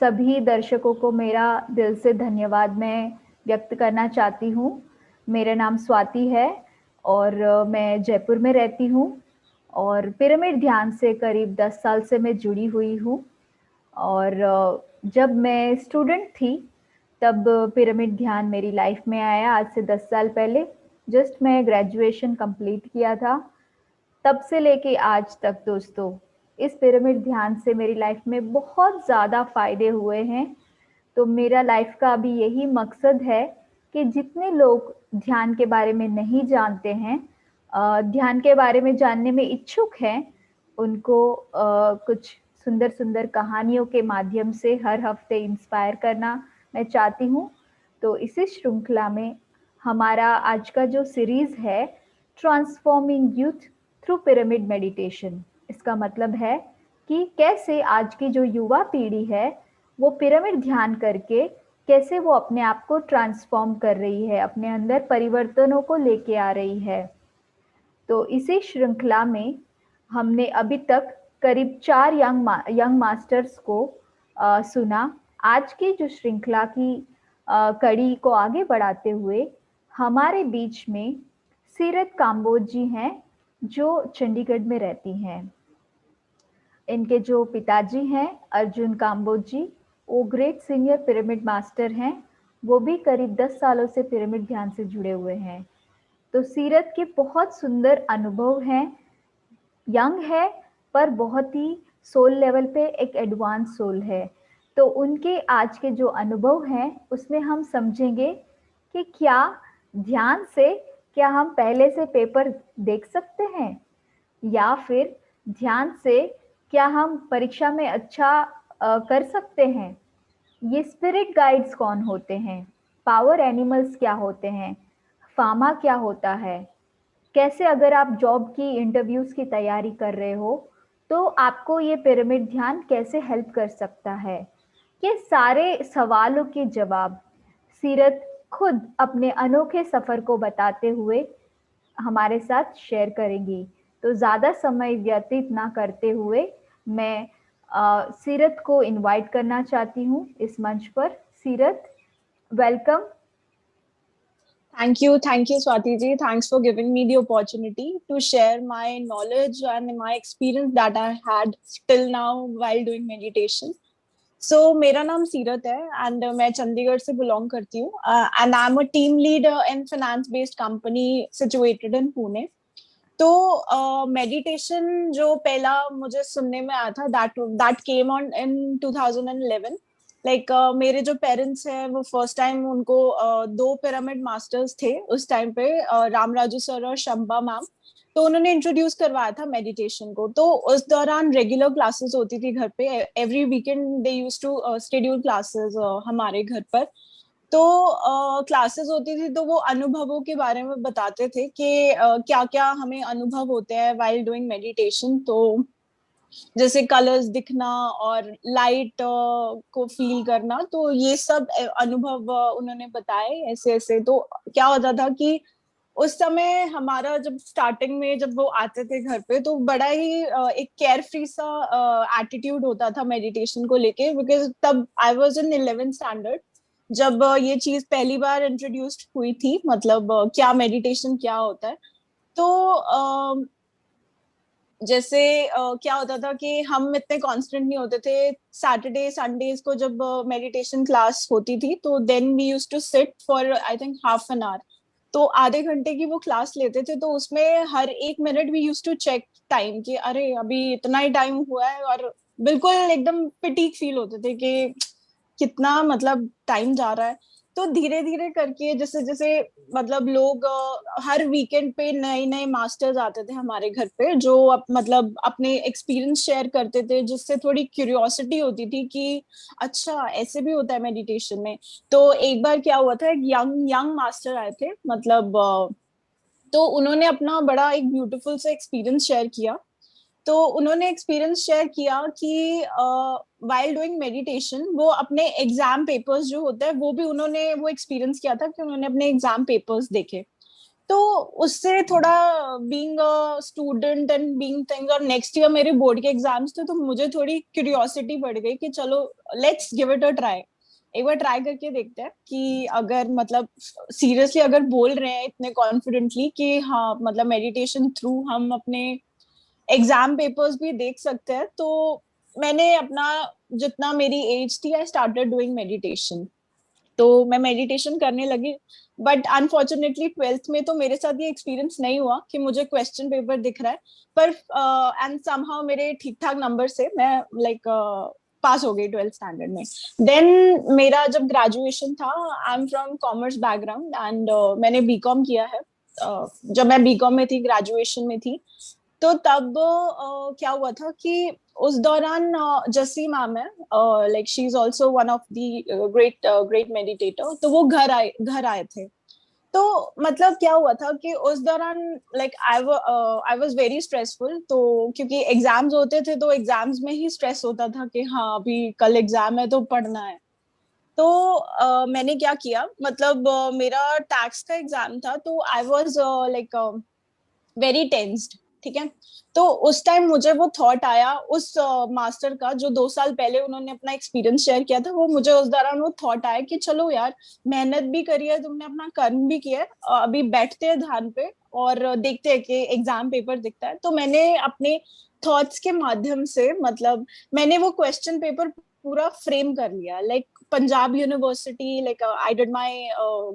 सभी दर्शकों को मेरा दिल से धन्यवाद मैं व्यक्त करना चाहती हूँ। मेरा नाम स्वाति है और मैं जयपुर में रहती हूँ और पिरामिड ध्यान से करीब 10 साल से मैं जुड़ी हुई हूँ और जब मैं स्टूडेंट थी, तब पिरामिड ध्यान मेरी लाइफ में आया आज से 10 साल पहले। जस्ट मैं ग्रेजुएशन कंप्लीट किया था। तब से लेके आज तक दोस्तों, इस पिरामिड ध्यान से मेरी लाइफ में बहुत ज़्यादा फ़ायदे हुए हैं। तो मेरा लाइफ का अभी यही मकसद है कि जितने लोग ध्यान के बारे में नहीं जानते हैं, ध्यान के बारे में जानने में इच्छुक हैं, उनको कुछ सुंदर-सुंदर कहानियों के माध्यम से हर हफ्ते इंस्पायर करना मैं चाहती हूँ। तो इसी श्रृंखला में हमारा आज का जो सीरीज़ है, transforming youth through pyramid meditation. इसका मतलब है कि कैसे आज की जो युवा पीढ़ी है, वो पिरामिड ध्यान करके कैसे वो अपने आप को ट्रांसफॉर्म कर रही है, अपने अंदर परिवर्तनों को लेके आ रही है। तो इसी श्रृंखला में हमने अभी तक करीब 4 यंग मास्टर्स को सुना। आज की जो श्रृंखला की कड़ी को आगे बढ़ाते हुए हमारे बीच में सीरत काम्बोज जी हैं, जो चंडीगढ़ में रहती हैं। इनके जो पिताजी हैं अर्जुन काम्बोज जी, वो ग्रेट सीनियर पिरामिड मास्टर हैं। वो भी करीब 10 सालों से पिरामिड ध्यान से जुड़े हुए हैं। तो सीरत के बहुत सुंदर अनुभव हैं। यंग है पर बहुत ही सोल लेवल पे एक एडवांस सोल है। तो उनके आज के जो अनुभव हैं उसमें हम समझेंगे कि क्या ध्यान से क्या हम पहले से पेपर देख सकते हैं, या फिर ध्यान से क्या हम परीक्षा में अच्छा कर सकते हैं। ये स्पिरिट गाइड्स कौन होते हैं, पावर एनिमल्स क्या होते हैं, फार्मा क्या होता है, कैसे अगर आप जॉब की इंटरव्यूज की तैयारी कर रहे हो तो आपको ये पिरामिड ध्यान कैसे हेल्प कर सकता है। ये सारे सवालों के जवाब सीरत खुद अपने अनोखे सफ़र को बताते हुए हमारे साथ शेयर करेंगी। तो ज़्यादा समय व्यतीत ना करते हुए मैं सीरत को इनवाइट करना चाहती हूँ इस मंच पर। सीरत, welcome. Thank you, Swati ji. Thanks for giving me the opportunity to share my knowledge and my experience that I had till now while doing meditation. So, मेरा नाम सीरत है and मैं चंडीगढ़ से belong करती हूँ and I'm a team lead in finance-based company situated in Pune. तो meditation जो पहला मुझे सुनने में आया था that came on in 2011. Like मेरे जो पेरेंट्स हैं वो फर्स्ट टाइम उनको दो पिरामिड मास्टर्स थे उस टाइम पे, राम राजू सर और शंबा मैम। तो उन्होंने इंट्रोड्यूस करवाया था मेडिटेशन को। तो उस दौरान रेगुलर क्लासेस होती थी घर पे। Every weekend they used to schedule classes हमारे घर पर। तो क्लासेस होती थी तो वो अनुभवों के बारे में बताते थे कि क्या क्या हमें अनुभव होते हैं वाइल डूइंग मेडिटेशन। तो जैसे कलर्स दिखना और लाइट को फील करना, तो ये सब अनुभव उन्होंने बताए ऐसे ऐसे। तो क्या होता था कि उस समय हमारा जब स्टार्टिंग में जब वो आते थे घर पे तो बड़ा ही एक केयर फ्री सा एटीट्यूड होता था मेडिटेशन को लेके, बिकॉज तब I was in 11th standard जब ये चीज पहली बार इंट्रोड्यूस्ड हुई थी। मतलब क्या मेडिटेशन क्या होता है। तो जैसे क्या होता था कि हम इतने कांस्टेंट नहीं होते थे। सैटरडे संडेज को जब मेडिटेशन क्लास होती थी तो then we used to sit for I think half an hour. तो आधे घंटे की वो क्लास लेते थे। तो उसमें हर एक minute we used to check time कि अरे अभी इतना ही टाइम हुआ है, और बिल्कुल एकदम पिटीक फील होते थे कि कितना मतलब टाइम जा रहा है। तो धीरे धीरे करके जैसे जैसे मतलब लोग हर वीकेंड पे नए नए मास्टर्स आते थे हमारे घर पे, जो मतलब अपने एक्सपीरियंस शेयर करते थे, जिससे थोड़ी क्यूरियोसिटी होती थी कि अच्छा ऐसे भी होता है मेडिटेशन में। तो एक बार क्या हुआ था, एक यंग यंग मास्टर आए थे। मतलब तो उन्होंने अपना बड़ा एक ब्यूटीफुल सा एक्सपीरियंस शेयर किया। तो उन्होंने एक्सपीरियंस शेयर किया कि वाइल डूइंग मेडिटेशन वो अपने एग्जाम पेपर्स जो होता है वो भी उन्होंने वो एक्सपीरियंस किया था कि उन्होंने अपने एग्जाम पेपर्स देखे। तो उससे थोड़ा being a student and being thing, और नेक्स्ट ईयर मेरे बोर्ड के एग्जाम्स थे, तो मुझे थोड़ी क्यूरियोसिटी बढ़ गई कि चलो let's give it a try, एक बार ट्राई करके देखते हैं कि अगर मतलब सीरियसली अगर बोल रहे हैं इतने कॉन्फिडेंटली कि हाँ मतलब मेडिटेशन थ्रू हम अपने एग्जाम पेपर्स भी देख सकते हैं, तो मैंने अपना जितना मेरी एज थी आई स्टार्टेड डूइंग मेडिटेशन। तो मैं मेडिटेशन करने लगी, बट अनफॉर्चुनेटली ट्वेल्थ में तो मेरे साथ ये एक्सपीरियंस नहीं हुआ कि मुझे क्वेश्चन पेपर दिख रहा है, पर एंड समहाउ मेरे ठीक ठाक नंबर से मैं लाइक पास हो गई ट्वेल्थ स्टैंडर्ड में। देन मेरा जब ग्रेजुएशन था, I am from commerce background and मैंने बीकॉम किया है। जब मैं बीकॉम में थी, ग्रेजुएशन में थी, तो तब क्या हुआ था कि उस दौरान जसी मैम है, like she is also one of the great great meditator, तो वो घर आए थे। तो मतलब क्या हुआ था कि उस दौरान like I was very stressful, तो क्योंकि एग्जाम्स होते थे तो एग्जाम्स में ही स्ट्रेस होता था कि हाँ अभी कल एग्जाम है तो पढ़ना है। तो मैंने क्या किया, मतलब मेरा टैक्स का एग्जाम था, तो I was like very tensed, ठीक है। तो उस टाइम मुझे वो थॉट आया उस मास्टर का, जो 2 साल पहले उन्होंने अपना एक्सपीरियंस शेयर किया था, वो मुझे उस दौरान वो थॉट आया कि चलो यार, मेहनत भी करी है तुमने, अपना कर्म भी किया है, अभी बैठते हैं ध्यान पे और देखते हैं कि एग्जाम पेपर दिखता है। तो मैंने अपने थॉट्स के माध्यम से, मतलब मैंने वो क्वेश्चन पेपर पूरा फ्रेम कर लिया, like Punjab university, like I did my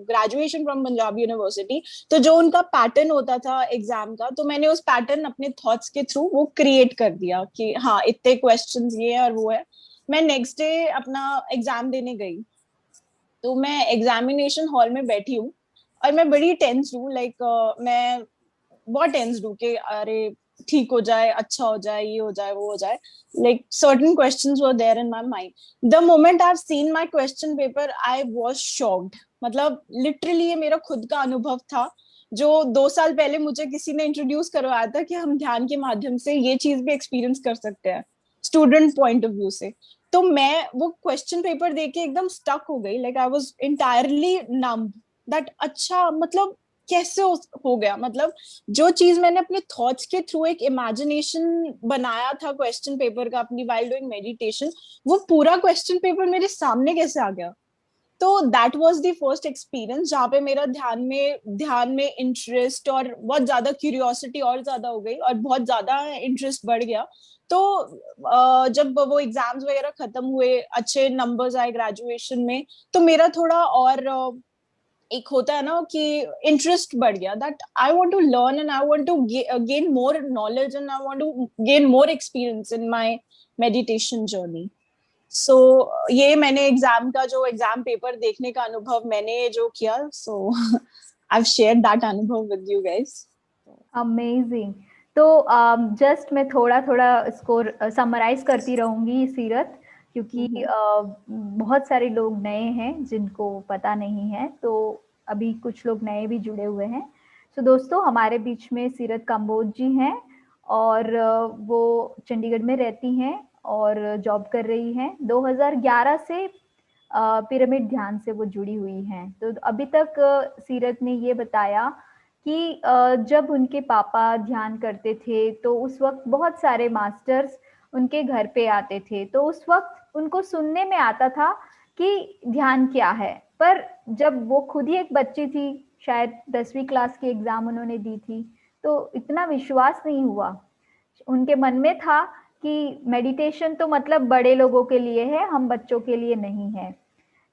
graduation from Punjab university. तो जो उनका पैटर्न होता था एग्जाम का, तो मैंने उस पैटर्न अपने थॉट्स के थ्रू वो क्रिएट कर दिया कि हाँ इतने क्वेश्चंस ये है और वो है। मैं नेक्स्ट डे अपना एग्जाम देने गई, तो मैं एग्जामिनेशन हॉल में बैठी हूँ और मैं बड़ी टेंस हूँ, लाइक मैं बहुत टेंस्ड हूँ कि अरे ठीक हो जाए, अच्छा हो जाए, ये हो जाए, वो हो जाए। Like certain questions were there in my mind. The moment I have seen my question paper, I was shocked. मतलब लिटरली ये मेरा खुद का अनुभव था, जो 2 साल पहले मुझे किसी ने इंट्रोड्यूस करवाया था कि हम ध्यान के माध्यम से ये चीज भी एक्सपीरियंस कर सकते हैं स्टूडेंट पॉइंट ऑफ व्यू से। तो मैं वो क्वेश्चन पेपर देख के एकदम स्टक हो गई, like I was entirely numb that अच्छा मतलब कैसे हो गया, मतलब जो चीज मैंने अपने थॉट्स के थ्रू एक इमेजिनेशन बनाया था क्वेश्चन पेपर का अपनी वाइल डूइंग मेडिटेशन, वो पूरा क्वेश्चन पेपर मेरे सामने कैसे आ गया। तो that was the first experience जहाँ पे मेरा ध्यान में इंटरेस्ट और बहुत ज्यादा क्यूरियोसिटी और ज्यादा हो गई और बहुत ज्यादा इंटरेस्ट बढ़ गया। तो जब वो एग्जाम्स वगैरह खत्म हुए, अच्छे नंबर्स आए ग्रेजुएशन में, तो मेरा थोड़ा और एक होता है ना कि इंटरेस्ट बढ़ गया, that I want to learn and I want to gain more knowledge and I want to gain more experience in my meditation journey. So ये मैंने एग्जाम का जो एग्जाम पेपर देखने का अनुभव मैंने जो किया, सो आई हैव शेयर्ड दैट अनुभव विद यू गाइस। अमेजिंग। तो जस्ट मैं थोड़ा थोड़ा इसको समराइज करती रहूंगी सीरत, क्योंकि बहुत सारे लोग नए हैं जिनको पता नहीं है, तो अभी कुछ लोग नए भी जुड़े हुए हैं। तो दोस्तों, हमारे बीच में सीरत कंबोज जी हैं और वो चंडीगढ़ में रहती हैं और जॉब कर रही हैं। 2011 से पिरामिड ध्यान से वो जुड़ी हुई हैं। तो अभी तक सीरत ने ये बताया कि जब उनके पापा ध्यान करते थे तो उस वक्त बहुत सारे मास्टर्स उनके घर पे आते थे, तो उस वक्त उनको सुनने में आता था कि ध्यान क्या है। पर जब वो खुद ही एक बच्ची थी, शायद 10वीं क्लास की एग्जाम उन्होंने दी थी, तो इतना विश्वास नहीं हुआ। उनके मन में था कि मेडिटेशन तो मतलब बड़े लोगों के लिए है, हम बच्चों के लिए नहीं है।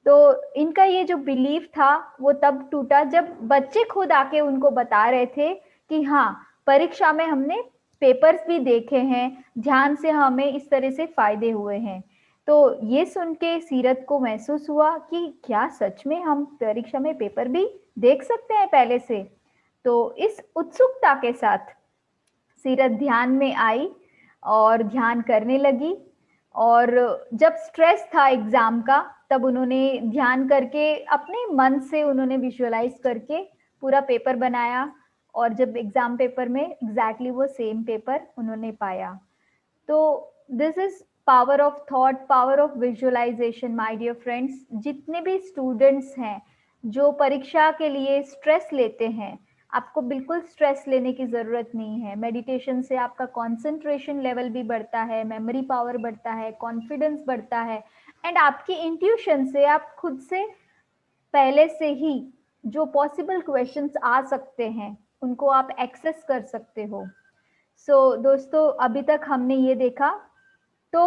तो इनका ये जो बिलीफ था वो तब टूटा जब बच्चे खुद आके उनको बता रहे थे कि हाँ, परीक्षा में हमने पेपर्स भी देखे हैं, ध्यान से हमें इस तरह से फायदे हुए हैं। तो ये सुन के सीरत को महसूस हुआ कि क्या सच में हम परीक्षा में पेपर भी देख सकते हैं पहले से। तो इस उत्सुकता के साथ सीरत ध्यान में आई और ध्यान करने लगी। और जब स्ट्रेस था एग्जाम का, तब उन्होंने ध्यान करके अपने मन से उन्होंने विजुअलाइज करके पूरा पेपर बनाया, और जब एग्जाम पेपर में एग्जैक्टली वो सेम पेपर उन्होंने पाया। तो this is power of thought, power of visualisation my dear friends. जितने भी स्टूडेंट्स हैं जो परीक्षा के लिए स्ट्रेस लेते हैं, आपको बिल्कुल स्ट्रेस लेने की ज़रूरत नहीं है। मेडिटेशन से आपका कंसंट्रेशन लेवल भी बढ़ता है, मेमोरी पावर बढ़ता है, कॉन्फिडेंस बढ़ता है एंड आपकी इंट्यूशन से आप खुद से पहले से ही जो पॉसिबल क्वेश्चंस आ सकते हैं, उनको आप एक्सेस कर सकते हो। दोस्तों अभी तक हमने ये देखा तो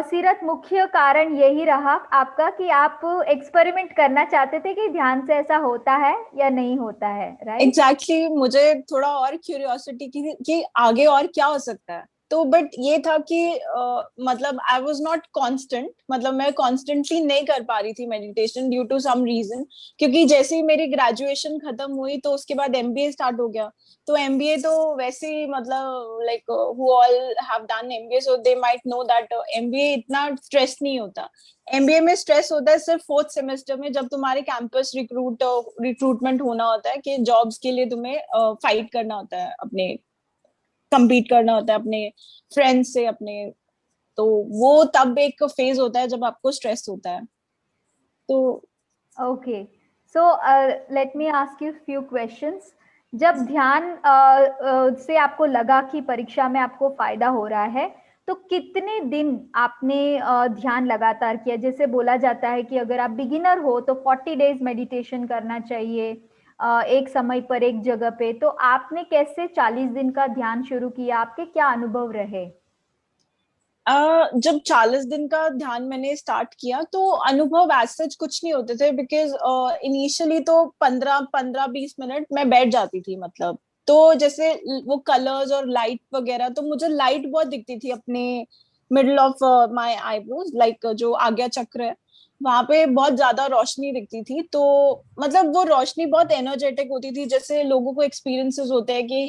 सीरत मुख्य कारण यही रहा आपका कि आप एक्सपेरिमेंट करना चाहते थे कि ध्यान से ऐसा होता है या नहीं होता है, राइट? एग्जैक्टली मुझे थोड़ा और क्यूरियोसिटी की कि आगे और क्या हो सकता है। तो बट ये था कि मतलब आई वाज नॉट कांस्टेंट, मतलब मैं कॉन्स्टेंटली नहीं कर पा रही थी meditation due to some reason. क्योंकि जैसे ही मेरी ग्रेजुएशन खत्म हुई तो उसके बाद एमबीए स्टार्ट हो गया। तो एमबीए तो वैसे ही मतलब like who all have done MBA so they might know that MBA इतना स्ट्रेस नहीं होता। एमबीए में स्ट्रेस होता है सिर्फ फोर्थ सेमेस्टर में, जब तुम्हारे कैंपस रिक्रूटमेंट होना होता है कि जॉब्स के लिए तुम्हें फाइट करना होता है, अपने compete करना होता है अपने फ्रेंड्स से अपने। तो वो तब एक फेज होता है जब आपको स्ट्रेस होता है। तो okay, so let me ask you few questions. जब ध्यान से आपको लगा कि परीक्षा में आपको फायदा हो रहा है, तो कितने दिन आपने ध्यान लगातार किया? जैसे बोला जाता है कि अगर आप बिगिनर हो तो 40 डेज मेडिटेशन करना चाहिए, एक समय पर एक जगह पे। तो आपने कैसे 40 दिन का ध्यान शुरू किया? आपके क्या अनुभव रहे? जब 40 दिन का ध्यान मैंने स्टार्ट किया तो अनुभव एज सच कुछ नहीं होते थे, बिकॉज इनिशियली तो 15-20 मिनट मैं बैठ जाती थी, मतलब तो जैसे वो कलर्स और लाइट वगैरह, तो मुझे लाइट बहुत दिखती थी अपने middle of my eyebrows, like जो आज्ञा चक्र है वहां पे बहुत ज्यादा रोशनी दिखती थी। तो मतलब वो रोशनी बहुत एनर्जेटिक होती थी, जैसे लोगों को एक्सपीरियंसेस होते हैं कि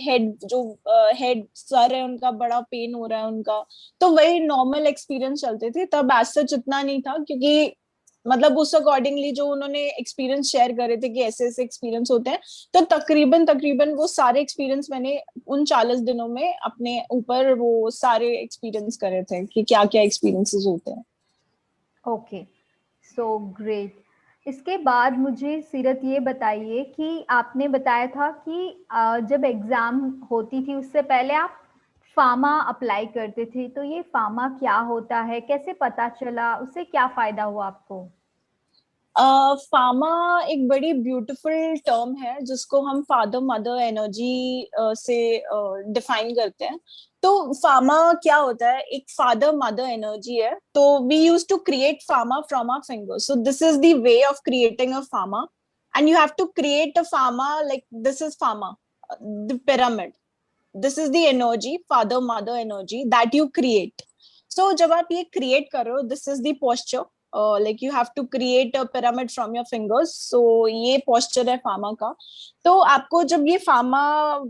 हेड सर है उनका बड़ा पेन हो रहा है उनका। तो वही नॉर्मल एक्सपीरियंस चलते थे तब, एज सच इतना नहीं था, क्योंकि मतलब उस अकॉर्डिंगली जो उन्होंने एक्सपीरियंस शेयर करे थे कि ऐसे ऐसे एक्सपीरियंस होते हैं। तो तकरीबन तकरीबन वो सारे एक्सपीरियंस मैंने उन 40 दिनों में अपने ऊपर वो सारे एक्सपीरियंस करे थे कि क्या क्या एक्सपीरियंसेस होते हैं। Okay, so great. इसके बाद मुझे सीरत ये बताइए कि आपने बताया था कि जब एग्ज़ाम होती थी उससे पहले आप फार्मा अप्लाई करते थे, तो ये फार्मा क्या होता है? कैसे पता चला? उससे क्या फ़ायदा हुआ आपको? फार्मा एक बड़ी ब्यूटीफुल टर्म है जिसको हम फादर मदर एनर्जी से डिफाइन करते हैं। तो फार्मा क्या होता है, एक फादर मदर एनर्जी है। तो we use to create pharma from our fingers, so this is the way of creating a pharma. And you have to create a pharma, like this is pharma, the pyramid, this is the energy, father mother energy that you create. So जब आप ये create कर रहे हो, this is the posture, like you have to create a pyramid from your fingers. So ये posture है pharma का। तो आपको जब ये pharma,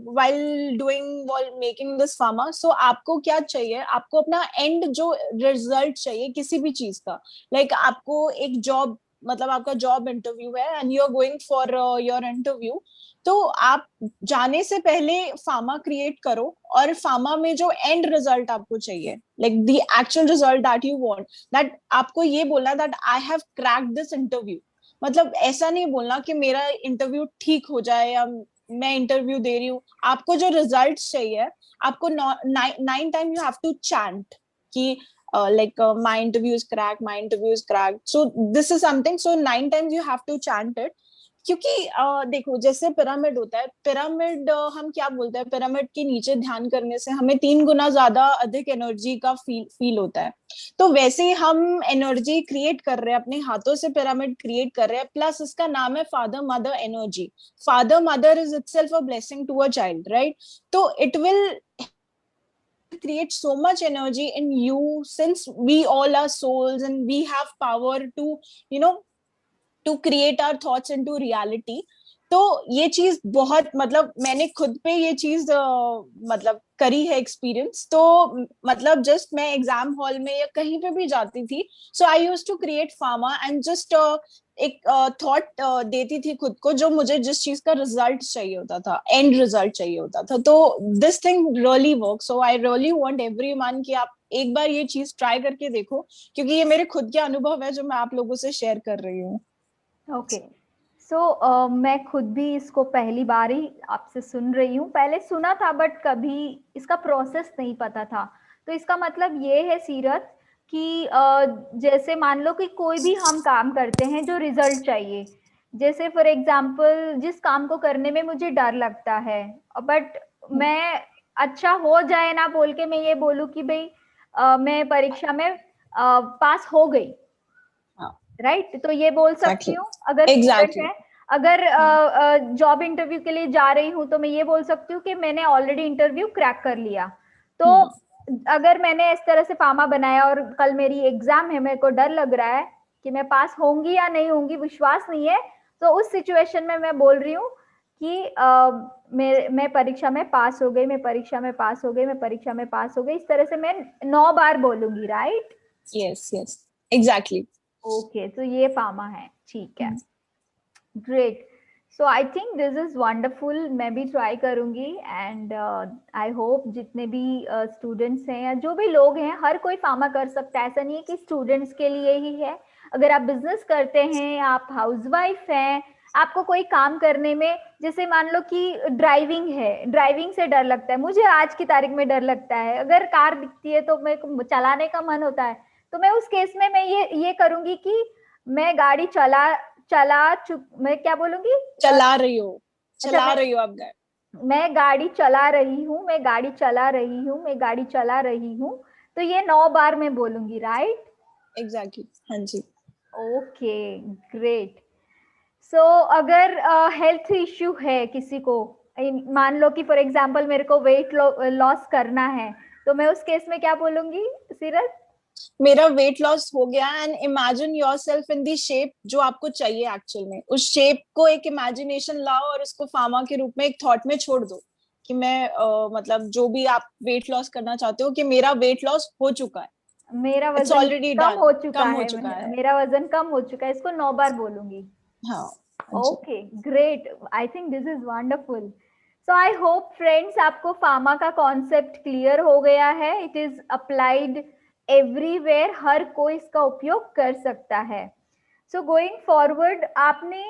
while doing while making this pharma, so आपको क्या चाहिए, आपको अपना एंड जो रिजल्ट चाहिए किसी भी चीज का, लाइक आपको एक जॉब, मतलब आपका जॉब इंटरव्यू है and you are going for your interview. तो आप जाने से पहले फार्मा क्रिएट करो, और फार्मा में जो एंड रिजल्ट आपको चाहिए, like the actual result that you want, that आपको ये बोलना that I have cracked this interview. मतलब ऐसा नहीं बोलना कि मेरा इंटरव्यू ठीक हो जाए या मैं इंटरव्यू दे रही हूँ। आपको जो रिजल्ट चाहिए, आपको 9 time you have to chant कि like my interview is cracked, my interview is cracked, so this is something, so 9 times you have to chant it। क्योंकि देखो जैसे पिरामिड होता है, पिरामिड हम क्या बोलते हैं, पिरामिड के नीचे ध्यान करने से हमें 3 गुना ज्यादा अधिक एनर्जी का फील होता है। तो वैसे ही हम एनर्जी क्रिएट कर रहे हैं, अपने हाथों से पिरामिड क्रिएट कर रहे हैं, प्लस इसका नाम है father mother energy. Father mother is itself a blessing to a child, right? तो it will create so much energy in you, since we all are souls and we have power to, you know, to create our thoughts into reality. तो ये चीज बहुत, मतलब मैंने खुद पे ये चीज मतलब करी है एक्सपीरियंस। तो मतलब जस्ट मैं एग्जाम हॉल में या कहीं पे भी जाती थी, so I use to create pharma and just एक थॉट देती थी खुद को, जो मुझे जिस चीज का रिजल्ट चाहिए होता था, एंड रिजल्ट चाहिए होता था। तो this thing really work, so I really want everyone कि आप एक बार ये चीज ट्राई करके देखो, क्योंकि ये मेरे खुद के अनुभव है जो मैं आप लोगों से शेयर कर रही हूँ। ओके, मैं खुद भी इसको पहली बार ही आपसे सुन रही हूँ। पहले सुना था बट कभी इसका प्रोसेस नहीं पता था। तो इसका मतलब ये है सीरत कि जैसे मान लो कि कोई भी हम काम करते हैं जो रिजल्ट चाहिए, जैसे फॉर एग्जांपल जिस काम को करने में मुझे डर लगता है, बट मैं अच्छा हो जाए ना बोल के मैं ये बोलूँ कि भाई मैं परीक्षा में पास हो गई, राइट? तो ये बोल सकती एग्जैक्टली हूँ अगर स्टूडेंट एग्जैक्टली है। अगर जॉब इंटरव्यू के लिए जा रही हूँ तो मैं ये बोल सकती हूँ कि मैंने ऑलरेडी इंटरव्यू क्रैक कर लिया। तो अगर मैंने इस तरह से फार्मा बनाया और कल मेरी एग्जाम है, मेरे को डर लग रहा है कि मैं पास होंगी या नहीं होंगी, विश्वास नहीं है, तो उस सिचुएशन में मैं बोल रही हूँ कि मैं परीक्षा में पास हो गई, मैं परीक्षा में पास हो गई, मैं परीक्षा में पास हो गई। इस तरह से मैं 9 बार बोलूंगी, right? Yes yes exactly okay, तो ये फार्मा है, ठीक है। Great. So I think this is wonderful. मैं भी ट्राई करूंगी एंड आई होप जितने भी स्टूडेंट्स हैं या जो भी लोग हैं, हर कोई फार्मा कर सकता है। ऐसा नहीं है कि स्टूडेंट्स के लिए ही है। अगर आप बिजनेस करते हैं, आप हाउसवाइफ हैं, आपको कोई काम करने में, जैसे मान लो कि ड्राइविंग है, ड्राइविंग से डर लगता है, मुझे आज की तारीख में डर लगता है, अगर कार दिखती है तो मेरे को चलाने का मन होता है, तो मैं उस केस में मैं ये करूंगी कि मैं गाड़ी मैं क्या बोलूंगी? चला रही हो अच्छा, चला रही हो आप गाड़ी मैं गाड़ी चला रही हूँ, मैं गाड़ी चला रही हूँ, मैं गाड़ी चला रही हूँ। तो ये 9 बार मैं बोलूंगी, राइट? एग्जैक्टली हाँ जी ओके, ग्रेट। सो अगर हेल्थ इश्यू है किसी को, मान लो कि फॉर एग्जांपल मेरे को वेट लॉस करना है, तो मैं उस केस में क्या बोलूंगी, सीरत? मेरा वेट लॉस हो गया and imagine yourself in the shape जो आपको चाहिए एक्चुअल में, उस शेप को एक इमेजिनेशन लाओ और उसको फार्मा के रूप में एक थॉट में छोड़ दो कि मैं मतलब जो भी आप वेट लॉस करना चाहते हो कि मेरा वेट लॉस हो चुका है, मेरा इट्स वजन ऑलरेडी कम डन, हो चुका कम हो है, चुका है। मेरा वजन कम हो चुका है, इसको 9 बार बोलूंगी। हाँ हाँ जी okay, great. I think this is wonderful. So I hope friends आपको फार्मा का कॉन्सेप्ट क्लियर हो गया है। इट इज अप्लाइड एवरीवेयर, हर कोई इसका उपयोग कर सकता है। सो गोइंग फॉरवर्ड, आपने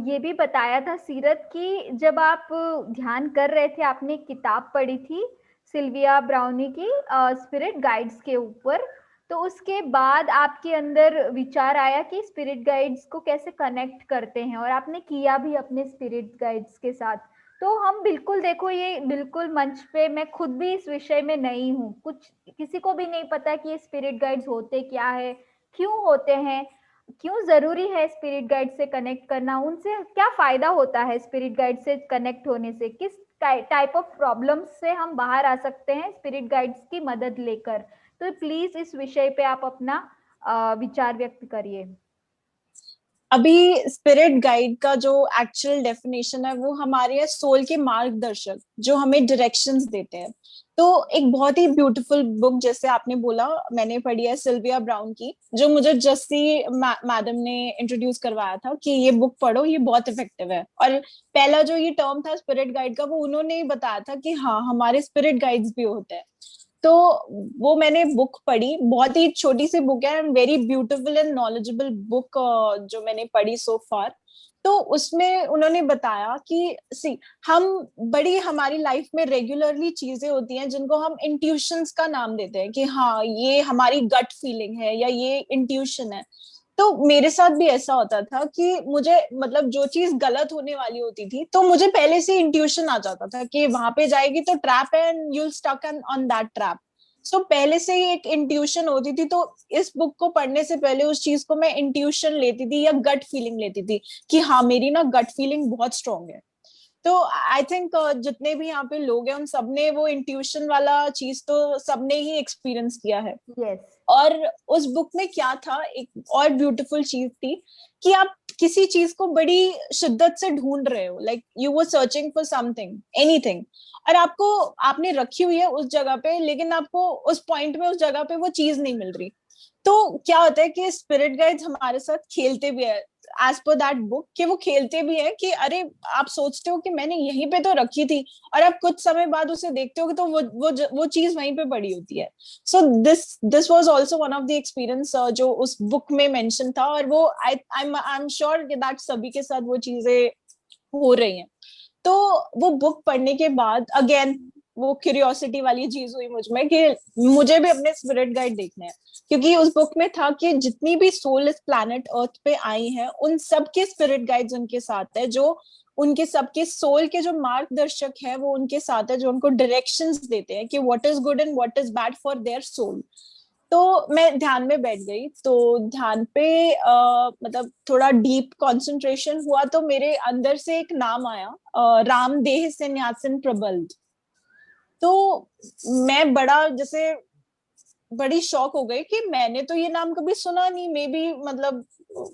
ये भी बताया था सीरत कि जब आप ध्यान कर रहे थे, आपने एक किताब पढ़ी थी सिल्विया ब्राउनी की, स्पिरिट गाइड्स के ऊपर। तो उसके बाद आपके अंदर विचार आया कि स्पिरिट गाइड्स को कैसे कनेक्ट करते हैं, और आपने किया भी अपने स्पिरिट गाइड्स के साथ। तो हम बिल्कुल, देखो ये बिल्कुल मंच पे, मैं खुद भी इस विषय में नहीं हूँ, कुछ किसी को भी नहीं पता कि ये स्पिरिट गाइड्स होते क्या है, क्यों होते हैं, क्यों जरूरी है स्पिरिट गाइड से कनेक्ट करना, उनसे क्या फायदा होता है स्पिरिट गाइड से कनेक्ट होने से, किस टाइप ऑफ प्रॉब्लम्स से हम बाहर आ सकते हैं स्पिरिट गाइड्स की मदद लेकर। तो प्लीज इस विषय पे आप अपना विचार व्यक्त करिए। अभी स्पिरिट गाइड का जो एक्चुअल डेफिनेशन है वो हमारे सोल के मार्गदर्शक जो हमें डायरेक्शंस देते हैं। तो एक बहुत ही ब्यूटीफुल बुक जैसे आपने बोला मैंने पढ़ी है सिल्विया ब्राउन की, जो मुझे जस्सी मैडम ने इंट्रोड्यूस करवाया था कि ये बुक पढ़ो, ये बहुत इफेक्टिव है। और पहला जो ये टर्म था स्पिरिट गाइड का, वो उन्होंने ही बताया था कि हाँ हमारे स्पिरिट गाइड्स भी होते हैं। तो वो मैंने बुक पढ़ी, बहुत ही छोटी सी बुक है and very beautiful and knowledgeable book जो मैंने पढ़ी सो फार। तो उसमें उन्होंने बताया कि सी हम बड़ी हमारी लाइफ में रेगुलरली चीजें होती हैं जिनको हम इंट्यूशंस का नाम देते हैं कि हाँ ये हमारी गट फीलिंग है या ये इंट्यूशन है। तो मेरे साथ भी ऐसा होता था कि मुझे मतलब जो चीज गलत होने वाली होती थी तो मुझे पहले से इंट्यूशन आ जाता था कि वहां पे जाएगी तो ट्रैप है and you'll stuck on that trap. So पहले से ही एक इंट्यूशन होती थी। तो इस बुक को पढ़ने से पहले उस चीज को मैं इंट्यूशन लेती थी या गट फीलिंग लेती थी कि हाँ मेरी ना गट फीलिंग बहुत स्ट्रांग है। तो आई थिंक जितने भी यहाँ पे लोग हैं उन सबने वो इंट्यूशन वाला चीज तो सबने ही एक्सपीरियंस किया है। यस। और उस बुक में क्या था, एक और ब्यूटीफुल चीज थी कि आप किसी चीज को बड़ी शिद्दत से ढूंढ रहे हो, like you were searching for something anything, और आपको आपने रखी हुई है उस जगह पे लेकिन आपको उस पॉइंट में उस जगह पे वो चीज नहीं मिल रही। तो क्या होता है कि स्पिरिट गाइड्स हमारे साथ खेलते भी है, एज पर दैट बुक, कि वो खेलते भी है कि अरे आप सोचते हो कि मैंने यहीं पे तो रखी थी, और आप कुछ समय बाद उसे देखते हो तो वो चीज वहीं पे पड़ी होती है. So this was also one of the experience जो उस बुक में मेंशन था, और वो आई एम श्योर दैट सभी के साथ वो चीजें हो रही हैं. तो वो बुक पढ़ने के बाद अगेन वो क्यूरियोसिटी वाली चीज हुई मुझ में कि मुझे भी अपने स्पिरिट गाइड देखने हैं, क्योंकि उस बुक में था कि जितनी भी सोल इस प्लैनेट अर्थ पे आई हैं उन सबके स्पिरिट गाइड्स उनके साथ है, जो उनके सबके सोल के जो मार्गदर्शक है वो उनके साथ है, जो उनको डायरेक्शंस देते हैं कि what is good and what is bad for their soul. तो मैं ध्यान में बैठ गई, तो ध्यान पे मतलब थोड़ा डीप कंसंट्रेशन हुआ, तो मेरे अंदर से एक नाम आया, रामदेह संन्यासिन प्रबल्ध. तो मैं बड़ा जैसे बड़ी शॉक हो गई कि मैंने तो ये नाम कभी सुना नहीं, मे बी मतलब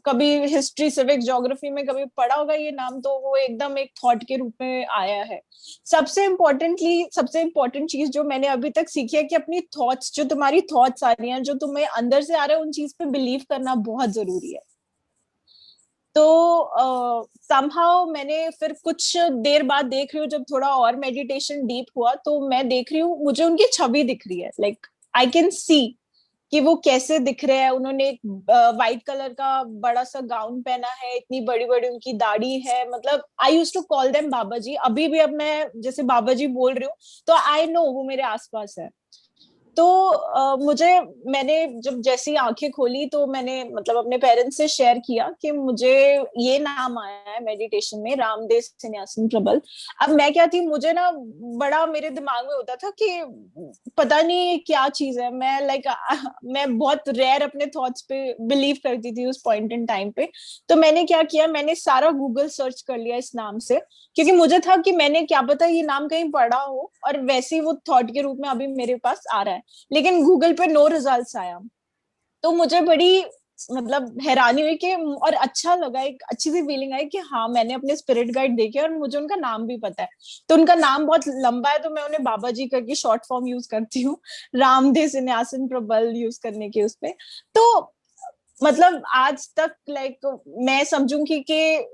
कभी हिस्ट्री सिविक ज्योग्राफी में कभी पढ़ा होगा ये नाम, तो वो एकदम एक थॉट के रूप में आया है. सबसे इम्पोर्टेंट चीज जो मैंने अभी तक सीखी है कि अपनी थॉट्स, जो तुम्हारी थॉट्स आ रही हैं, जो तुम्हें अंदर से आ रहा है, उन चीज पे बिलीव करना बहुत जरूरी है. तो समहाउ मैंने फिर कुछ देर बाद देख रही हूँ, जब थोड़ा और मेडिटेशन डीप हुआ, तो मैं देख रही हूँ मुझे उनकी छवि दिख रही है, लाइक आई कैन सी कि वो कैसे दिख रहे हैं. उन्होंने एक व्हाइट कलर का बड़ा सा गाउन पहना है, इतनी बड़ी बड़ी उनकी दाढ़ी है, मतलब आई यूज टू कॉल देम बाबा जी. अभी भी अब मैं जैसे बाबा जी बोल रही हूँ तो आई नो वो मेरे आसपास है. तो मुझे, मैंने जब जैसी आंखें खोली तो मैंने मतलब अपने पेरेंट्स से शेयर किया कि मुझे ये नाम आया है मेडिटेशन में, रामदेव संन्यासिन प्रबल. अब मैं क्या थी, मुझे ना बड़ा मेरे दिमाग में होता था कि पता नहीं क्या चीज है. मैं लाइक मैं बहुत रेयर अपने थॉट्स पे बिलीव करती थी उस पॉइंट इन टाइम पे. तो मैंने क्या किया, मैंने सारा गूगल सर्च कर लिया इस नाम से, क्योंकि मुझे था कि मैंने क्या पता ये नाम कहीं पढ़ा हो और वैसे ही वो थॉट के रूप में अभी मेरे पास आ रहा है. लेकिन गूगल पे नो रिजल्ट्स आया. तो मुझे बड़ी मतलब हैरानी हुई कि, और अच्छा लगा, एक अच्छी सी फीलिंग आई कि हाँ मैंने अपने स्पिरिट गाइड देखे और मुझे उनका नाम भी पता है. तो उनका नाम बहुत लंबा है, तो मैं उन्हें बाबा जी करके शॉर्ट फॉर्म यूज करती हूँ, रामदेव संन्यासिन प्रबल यूज करने के उसपे. तो मतलब आज तक लाइक मैं समझूंगी कि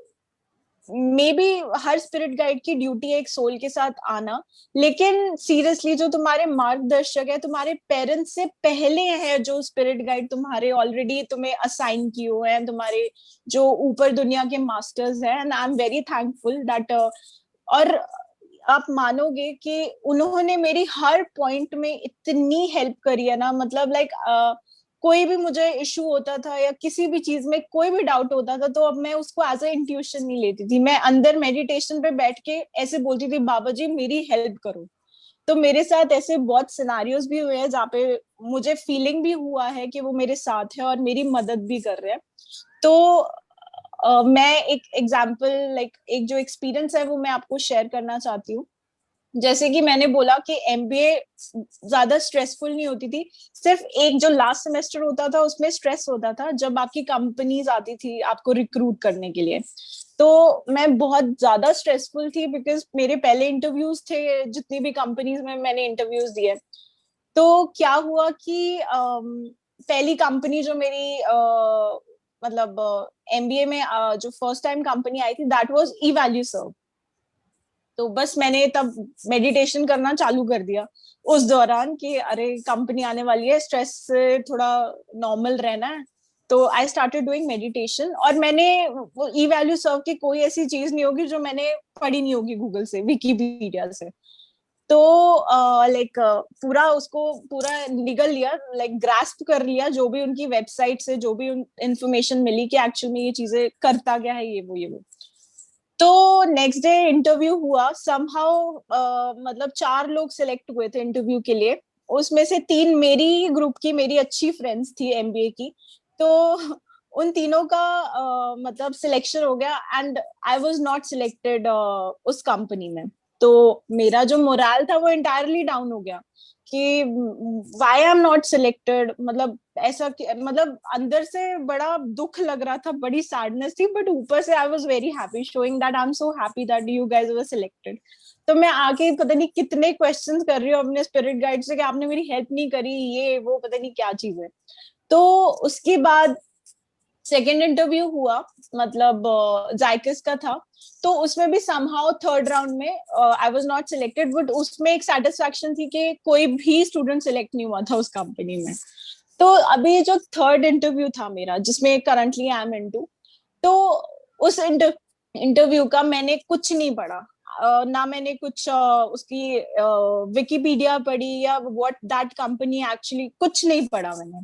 may be her spirit guide की ड्यूटी है एक सोल के साथ आना, लेकिन सीरियसली जो तुम्हारे मार्गदर्शक है, तुम्हारे पेरेंट्स से पहले है, जो स्पिरिट गाइड तुम्हारे ऑलरेडी तुम्हें असाइन किए हुए हैं, तुम्हारे जो ऊपर दुनिया के मास्टर्स हैं, and I am very thankful that. और आप मानोगे कि उन्होंने मेरी हर पॉइंट में इतनी हेल्प करी है ना, मतलब लाइक कोई भी मुझे इशू होता था या किसी भी चीज में कोई भी डाउट होता था, तो अब मैं उसको एज अ इंट्यूशन नहीं लेती थी. मैं अंदर मेडिटेशन पे बैठ के ऐसे बोलती थी, बाबा जी मेरी हेल्प करो. तो मेरे साथ ऐसे बहुत सिनारियोज भी हुए हैं जहाँ पे मुझे फीलिंग भी हुआ है कि वो मेरे साथ है और मेरी मदद भी कर रहे हैं. तो मैं एक एग्जाम्पल, लाइक एक जो एक्सपीरियंस है वो मैं आपको शेयर करना चाहती हूँ. जैसे कि मैंने बोला कि एमबीए ज्यादा स्ट्रेसफुल नहीं होती थी, सिर्फ एक जो लास्ट सेमेस्टर होता था उसमें स्ट्रेस होता था, जब आपकी कंपनीज आती थी आपको रिक्रूट करने के लिए. तो मैं बहुत ज्यादा स्ट्रेसफुल थी, बिकॉज मेरे पहले इंटरव्यूज थे जितनी भी कंपनीज में मैंने इंटरव्यूज दिए. तो क्या हुआ कि पहली कंपनी जो मेरी मतलब एमबीए में जो फर्स्ट टाइम कंपनी आई थी, दैट वाज ई वैल्यू सर्व. तो बस मैंने तब मेडिटेशन करना चालू कर दिया उस दौरान कि अरे कंपनी आने वाली है, स्ट्रेस से थोड़ा नॉर्मल रहना है. तो आई स्टार्टेड डूइंग मेडिटेशन, और मैंने वो ई वैल्यू सर्व की कोई ऐसी चीज नहीं होगी जो मैंने पढ़ी नहीं होगी गूगल से, विकीपीडिया से. तो लाइक पूरा उसको पूरा निगल लिया, लाइक ग्रास्प कर लिया जो भी उनकी वेबसाइट से जो भी इंफॉर्मेशन मिली कि एक्चुअल में ये चीजें करता क्या है, ये वो. तो नेक्स्ट डे इंटरव्यू हुआ समहाउ, मतलब 4 लोग सिलेक्ट हुए थे इंटरव्यू के लिए. उसमें से 3 मेरी ग्रुप की, मेरी अच्छी फ्रेंड्स थी एमबीए की. तो उन तीनों का मतलब सिलेक्शन हो गया, and I was not selected उस कंपनी में. तो मेरा जो मोरल था वो इंटायरली डाउन हो गया कि why I am not selected. मतलब ऐसा मतलब अंदर से बड़ा दुख लग रहा था, बड़ी सैडनेस थी, बट ऊपर से I was very happy, showing that I am so happy that you guys were selected. तो मैं आके पता नहीं कितने क्वेश्चंस कर रही हूँ अपने स्पिरिट गाइड से कि आपने मेरी हेल्प नहीं करी, ये वो पता नहीं क्या चीज है. तो उसके बाद सेकेंड इंटरव्यू हुआ, मतलब जायकस का था। तो उसमें भी समहाउ थर्ड राउंड में I was not selected, but उसमें एक सेटिस्फैक्शन थी कि कोई भी स्टूडेंट सिलेक्ट नहीं हुआ था उस कंपनी में। तो अभी जो थर्ड इंटरव्यू था मेरा, जिसमें करंटली आई एम इनटू, तो उस इंटरव्यू का मैंने कुछ नहीं पढ़ा। ना मैंने कुछ उसकी विकिपीडिया पढ़ी या व्हाट दैट कंपनी एक्चुअली, कुछ नहीं पढ़ा मैंने।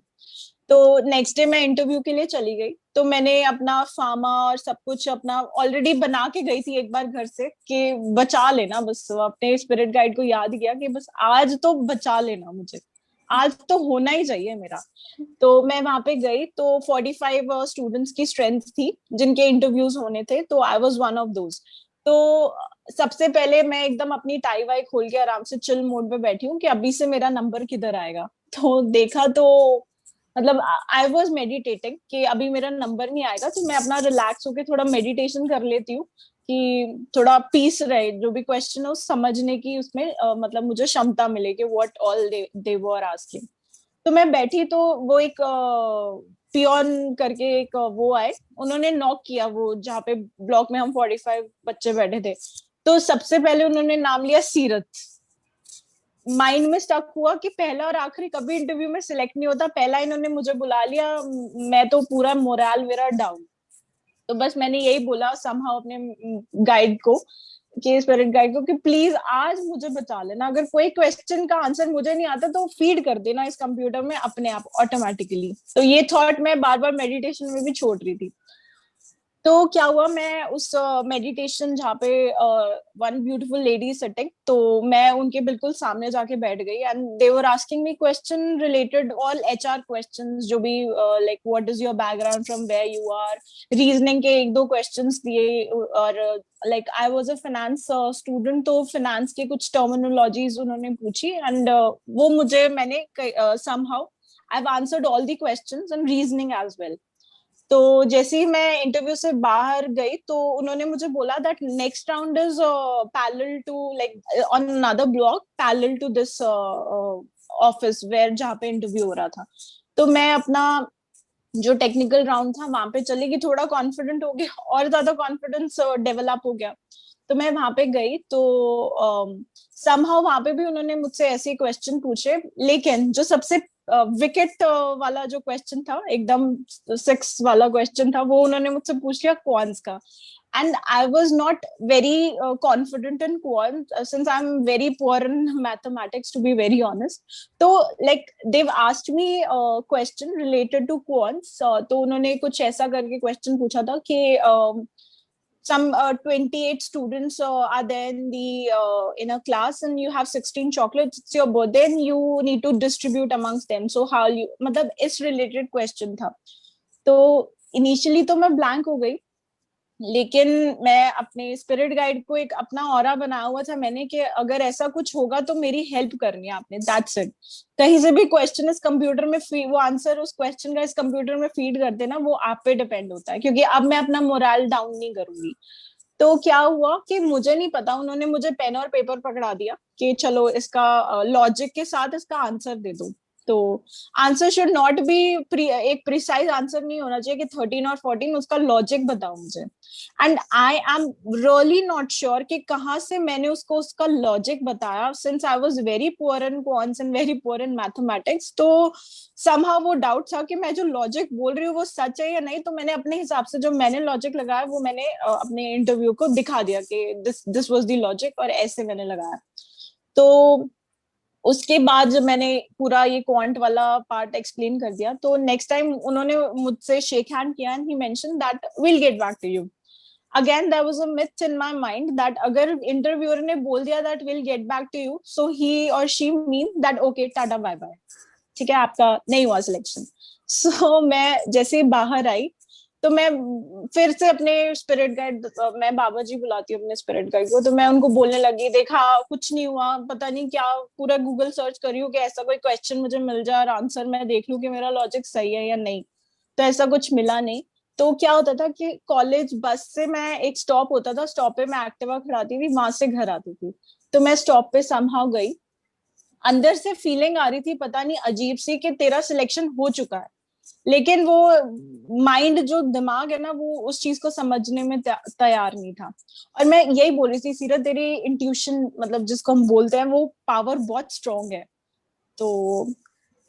तो नेक्स्ट डे मैं इंटरव्यू के लिए चली गई, तो मैंने अपना फार्मा और सब कुछ अपना ऑलरेडी बना के गई थी एक बार घर से, कि बचा लेना बस, अपने स्पिरिट गाइड को याद किया कि बस आज तो बचा लेना मुझे, आज तो होना ही चाहिए मेरा। तो मैं वहां पे गई, तो 45 स्टूडेंट्स की स्ट्रेंथ थी जिनके इंटरव्यूज होने थे, तो I was one of those. तो सबसे पहले मैं एकदम अपनी टाई वाई खोल के आराम से चिल मोड पे बैठी हूँ कि अभी से मेरा नंबर किधर आएगा। तो देखा तो मतलब आई वॉज मेडिटेटिंग कि अभी मेरा नंबर नहीं आएगा, तो मैं अपना रिलैक्स होके थोड़ा मेडिटेशन कर लेती हूँ कि थोड़ा पीस रहे, जो भी क्वेश्चन है उस समझने की उसमें मतलब मुझे क्षमता मिले कि what all they were asking. तो मैं बैठी, तो वो एक पियोन करके एक वो आए, उन्होंने नॉक किया वो जहाँ पे ब्लॉक में हम 45 बच्चे बैठे थे। तो सबसे पहले उन्होंने नाम लिया सीरत। माइंड में स्टक हुआ कि पहला और आखिरी कभी इंटरव्यू में सिलेक्ट नहीं होता, पहला इन्होंने मुझे बुला लिया, मैं तो पूरा मोरल मेरा डाउन। तो बस मैंने यही बोला समहाउ अपने गाइड को, कि स्पिरिट गाइड को, कि प्लीज आज मुझे बचा लेना, अगर कोई क्वेश्चन का आंसर मुझे नहीं आता तो फीड कर देना इस कंप्यूटर में अपने आप ऑटोमेटिकली। तो ये थॉट मैं बार बार मेडिटेशन में भी छोड़ रही थी। तो क्या हुआ, मैं उस मेडिटेशन जहाँ पे वन ब्यूटीफुल लेडी सिटिंग, तो मैं उनके बिल्कुल सामने जाके बैठ गई, and they were asking me question related all HR questions, जो भी like what is your background, from where you are, reasoning के एक दो क्वेश्चंस दिए, और like I was a finance student, तो फाइनेंस के कुछ टर्मिनोलॉजीज उन्होंने पूछी, एंड वो मुझे मैंने somehow I have answered all the questions and reasoning as well. तो जैसे ही मैं इंटरव्यू से बाहर गई, तो उन्होंने मुझे बोला that next round is parallel to like on another block parallel to this office where जहाँ पे इंटरव्यू हो रहा था। तो मैं अपना जो टेक्निकल राउंड था वहां पे चली गई, थोड़ा कॉन्फिडेंट हो गया और ज्यादा कॉन्फिडेंस डेवलप हो गया। तो मैं वहां पे गई, तो समहाउ वहां पे भी उन्होंने मुझसे ऐसे क्वेश्चन पूछे, लेकिन जो सबसे विकेट वाला जो क्वेश्चन था, एकदम सिक्स वाला क्वेश्चन था, वो उन्होंने मुझसे पूछ लिया क्वांट्स का। and I was not very confident in quant, since I'm very poor in mathematics, to be very honest. So like they've asked me a question related to quants, तो उन्होंने कुछ ऐसा करके question पूछा था कि some 28 students are there in a class, and you have 16 chocolates, it's your birthday, and you need to distribute amongst them, so how you, मतलब इस related question था। तो इनिशियली तो मैं ब्लैंक हो गई, लेकिन मैं अपने स्पिरिट गाइड को एक अपना ऑरा बनाया हुआ था मैंने, कि अगर ऐसा कुछ होगा तो मेरी हेल्प करनी है आपने, दैट्स इट। कहीं से भी क्वेश्चन इस कंप्यूटर में वो आंसर उस क्वेश्चन का इस कंप्यूटर में फीड कर देना, वो आप पे डिपेंड होता है, क्योंकि अब मैं अपना मोरल डाउन नहीं करूंगी। तो क्या हुआ कि मुझे नहीं पता, उन्होंने मुझे पेन और पेपर पकड़ा दिया कि चलो इसका लॉजिक के साथ इसका आंसर दे दो। तो आंसर शुड नॉट बी एक प्रिसाइज आंसर नहीं होना चाहिए कि 13 और 14, उसका लॉजिक बताओ मुझे। And I am really not sure कि कहाँ से मैंने उसको उसका लॉजिक बताया, since I was very poor in quants and very poor in mathematics. तो समहाउ वो डाउट था कि मैं जो लॉजिक बोल रही हूँ वो सच है या नहीं। तो मैंने अपने हिसाब से जो मैंने लॉजिक लगाया, वो मैंने अपने इंटरव्यू को दिखा दिया कि दिस वाज द लॉजिक, और ऐसे मैंने लगाया। तो उसके बाद जब मैंने पूरा ये क्वांट वाला पार्ट एक्सप्लेन कर दिया, तो नेक्स्ट टाइम उन्होंने मुझसे शेक हैंड किया, and he mention that will get back to you. Again there was a myth in my mind that अगर इंटरव्यूअर ने बोल दिया that will get back to you, so he or she mean that okay tata bye bye, ठीक है आपका नहीं हुआ selection. सो मैं जैसे बाहर आई, तो मैं फिर से अपने स्पिरिट गाइड, मैं बाबा जी बुलाती हूँ अपने स्पिरिट गाइड को, तो मैं उनको बोलने लगी, देखा कुछ नहीं हुआ, पता नहीं क्या, पूरा गूगल सर्च करी हूँ कि ऐसा कोई क्वेश्चन मुझे मिल जाए और आंसर मैं देख लूँ कि मेरा लॉजिक सही है या नहीं। तो ऐसा कुछ मिला नहीं। तो क्या होता था कि कॉलेज बस से मैं एक स्टॉप होता था, स्टॉप पे मैं एक्टिवा खड़ाती थी, वहां से घर आती थी। तो मैं स्टॉप पे समहाउ गई, अंदर से फीलिंग आ रही थी पता नहीं अजीब सी कि तेरा सिलेक्शन हो चुका है। लेकिन वो माइंड, जो दिमाग है ना, वो उस चीज को समझने में तैयार नहीं था। और मैं यही बोल रही थी सीरत, तेरी इंट्यूशन मतलब जिसको हम बोलते हैं, वो पावर बहुत स्ट्रांग है। तो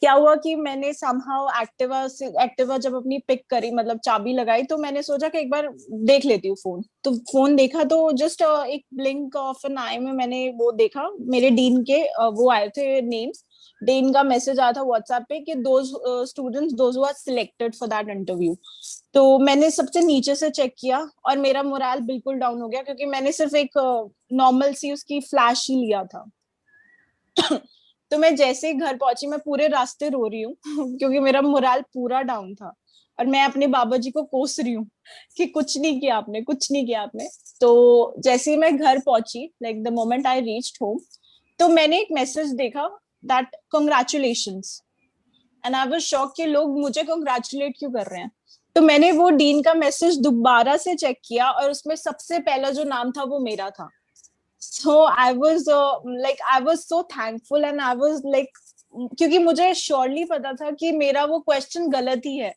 क्या हुआ कि मैंने समहाउ एक्टिवा जब अपनी पिक करी, मतलब चाबी लगाई, तो मैंने सोचा कि एक बार देख लेती हूँ फोन। तो फोन देखा तो जस्ट एक ब्लिंक ऑफ एन आई में मैंने वो देखा, मेरे डीन के वो आए थे नेम्स। डीन का मैसेज आया था व्हाट्सएप पे कि those students those who are selected for that interview. तो मैंने सबसे नीचे से चेक किया और मेरा मोरल बिल्कुल डाउन हो गया, क्योंकि मैंने सिर्फ एक नॉर्मल सी उसकी फ्लैश ही लिया था। तो मैं जैसे ही घर पहुंची, मैं पूरे रास्ते रो रही हूँ क्योंकि मेरा मोरल पूरा डाउन था। और मैं अपने बाबा जी को कोस रही हूँ कि कुछ नहीं किया आपने, कुछ नहीं किया आपने। तो जैसे ही मैं घर पहुंची, like the moment I reached home, तो मैंने एक मैसेज देखा that congratulations. And I was shock कि लोग मुझे कंग्रेचुलेट क्यों कर रहे हैं। तो मैंने वो डीन का मैसेज दोबारा से चेक किया और उसमें सबसे पहला जो नाम था वो मेरा था। So I was so thankful and I was like, क्योंकि मुझे श्योरली पता था कि मेरा वो क्वेश्चन गलत ही है।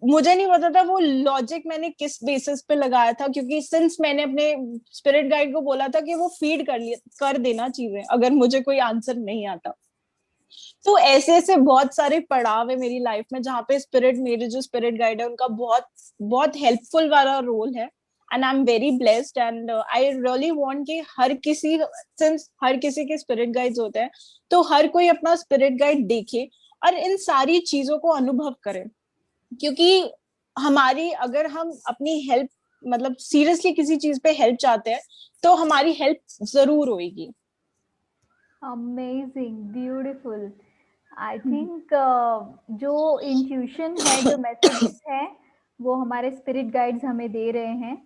मुझे नहीं पता था वो लॉजिक मैंने किस बेसिस पे लगाया था, क्योंकि सिंस मैंने अपने स्पिरिट गाइड को बोला था कि वो फीड कर देना चीजें अगर मुझे कोई आंसर नहीं आता। तो ऐसे ऐसे बहुत सारे पड़ाव है मेरी लाइफ में जहाँ पे मेरे जो स्पिरिट गाइड है उनका बहुत बहुत हेल्पफुल वाला रोल है। And I am very blessed and I really want कि हर किसी, सिंस हर किसी के स्पिरिट गाइड्स होते हैं, तो हर कोई अपना स्पिरिट गाइड देखे और इन सारी चीजों को अनुभव करे। क्योंकि हमारी, अगर हम अपनी हेल्प, मतलब सीरियसली किसी चीज पे हेल्प चाहते हैं, तो हमारी हेल्प जरूर होगी। Amazing, beautiful. आई थिंक जो इंट्यूशन है, जो मैसेजेस हैं, वो हमारे स्पिरिट गाइड्स हमें दे रहे हैं।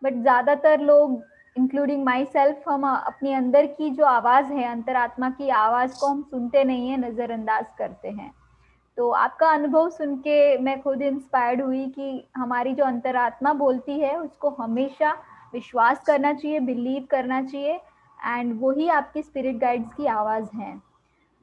बट ज़्यादातर लोग, इंक्लूडिंग माई सेल्फ, हम अपनी अंदर की जो आवाज़ है, अंतरात्मा की आवाज़ को हम सुनते नहीं हैं, नज़रअंदाज करते हैं। तो आपका अनुभव सुन के मैं खुद इंस्पायर्ड हुई कि हमारी जो अंतरात्मा बोलती है उसको हमेशा विश्वास करना चाहिए, बिलीव करना चाहिए, एंड वही आपकी स्पिरिट गाइड्स की आवाज़ हैं।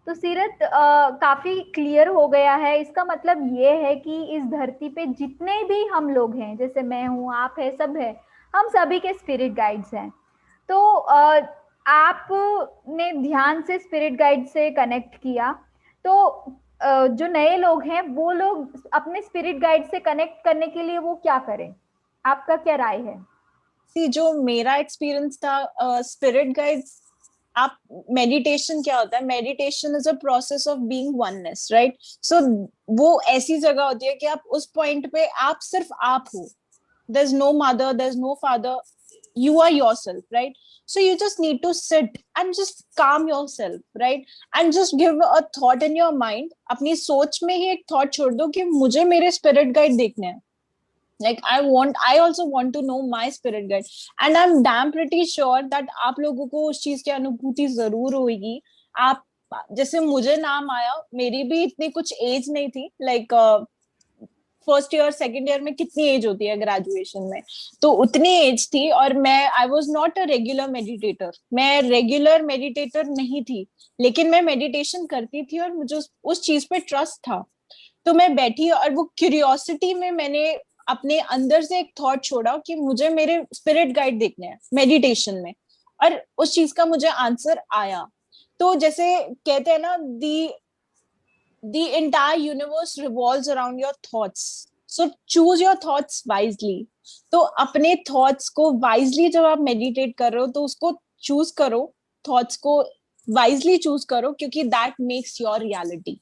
तो सीरत, काफ़ी क्लियर हो गया है। इसका मतलब ये है कि इस धरती पे जितने भी हम लोग हैं, जैसे मैं हूँ, आप है, सब है, हम सभी के स्पिरिट गाइड्स हैं। तो आपने ध्यान से स्पिरिट गाइड से कनेक्ट किया, तो जो नए लोग हैं वो लोग अपने स्पिरिट गाइड से कनेक्ट करने के लिए वो क्या करें? आपका क्या राय है? सी, जो मेरा एक्सपीरियंस था स्पिरिट गाइड्स, आप, मेडिटेशन क्या होता है? Meditation is a process of being oneness, right? So वो ऐसी जगह होती है कि आप उस पॉइंट पे आप सिर्फ आप हो। There is no mother, there is no father, you are yourself, right? So you just need to sit and just calm yourself, right? And just give a thought in your mind, अपनी सोच में ही एक thought छोड़ दो कि मुझे मेरे spirit guide देखने हैं। like I also want to know my spirit guide, and I'm damn pretty sure that आप लोगों को उस चीज की अनुभूति जरूर होगी। आप, जैसे मुझे नाम आया, मेरी भी इतनी कुछ एज नहीं थी, like first year second year में कितनी एज होती है ग्रेजुएशन में, तो उतनी एज थी। और मैं, I was not a regular meditator, मैं रेगुलर मेडिटेटर नहीं थी, लेकिन मैं मेडिटेशन करती थी और मुझे उस चीज पे ट्रस्ट था। तो मैं बैठी और वो क्यूरियोसिटी में मैंने अपने अंदर से एक थॉट छोड़ा कि मुझे मेरे स्पिरिट गाइड देखने हैं मेडिटेशन में, और उस चीज का मुझे आंसर आया। तो जैसे कहते हैं ना, the entire universe revolves around your thoughts, so choose your thoughts wisely। तो अपने थॉट्स को वाइजली जब आप मेडिटेट कर रहे हो तो उसको चूज करो, थॉट्स को वाइजली चूज करो, क्योंकि दैट मेक्स योर रियलिटी।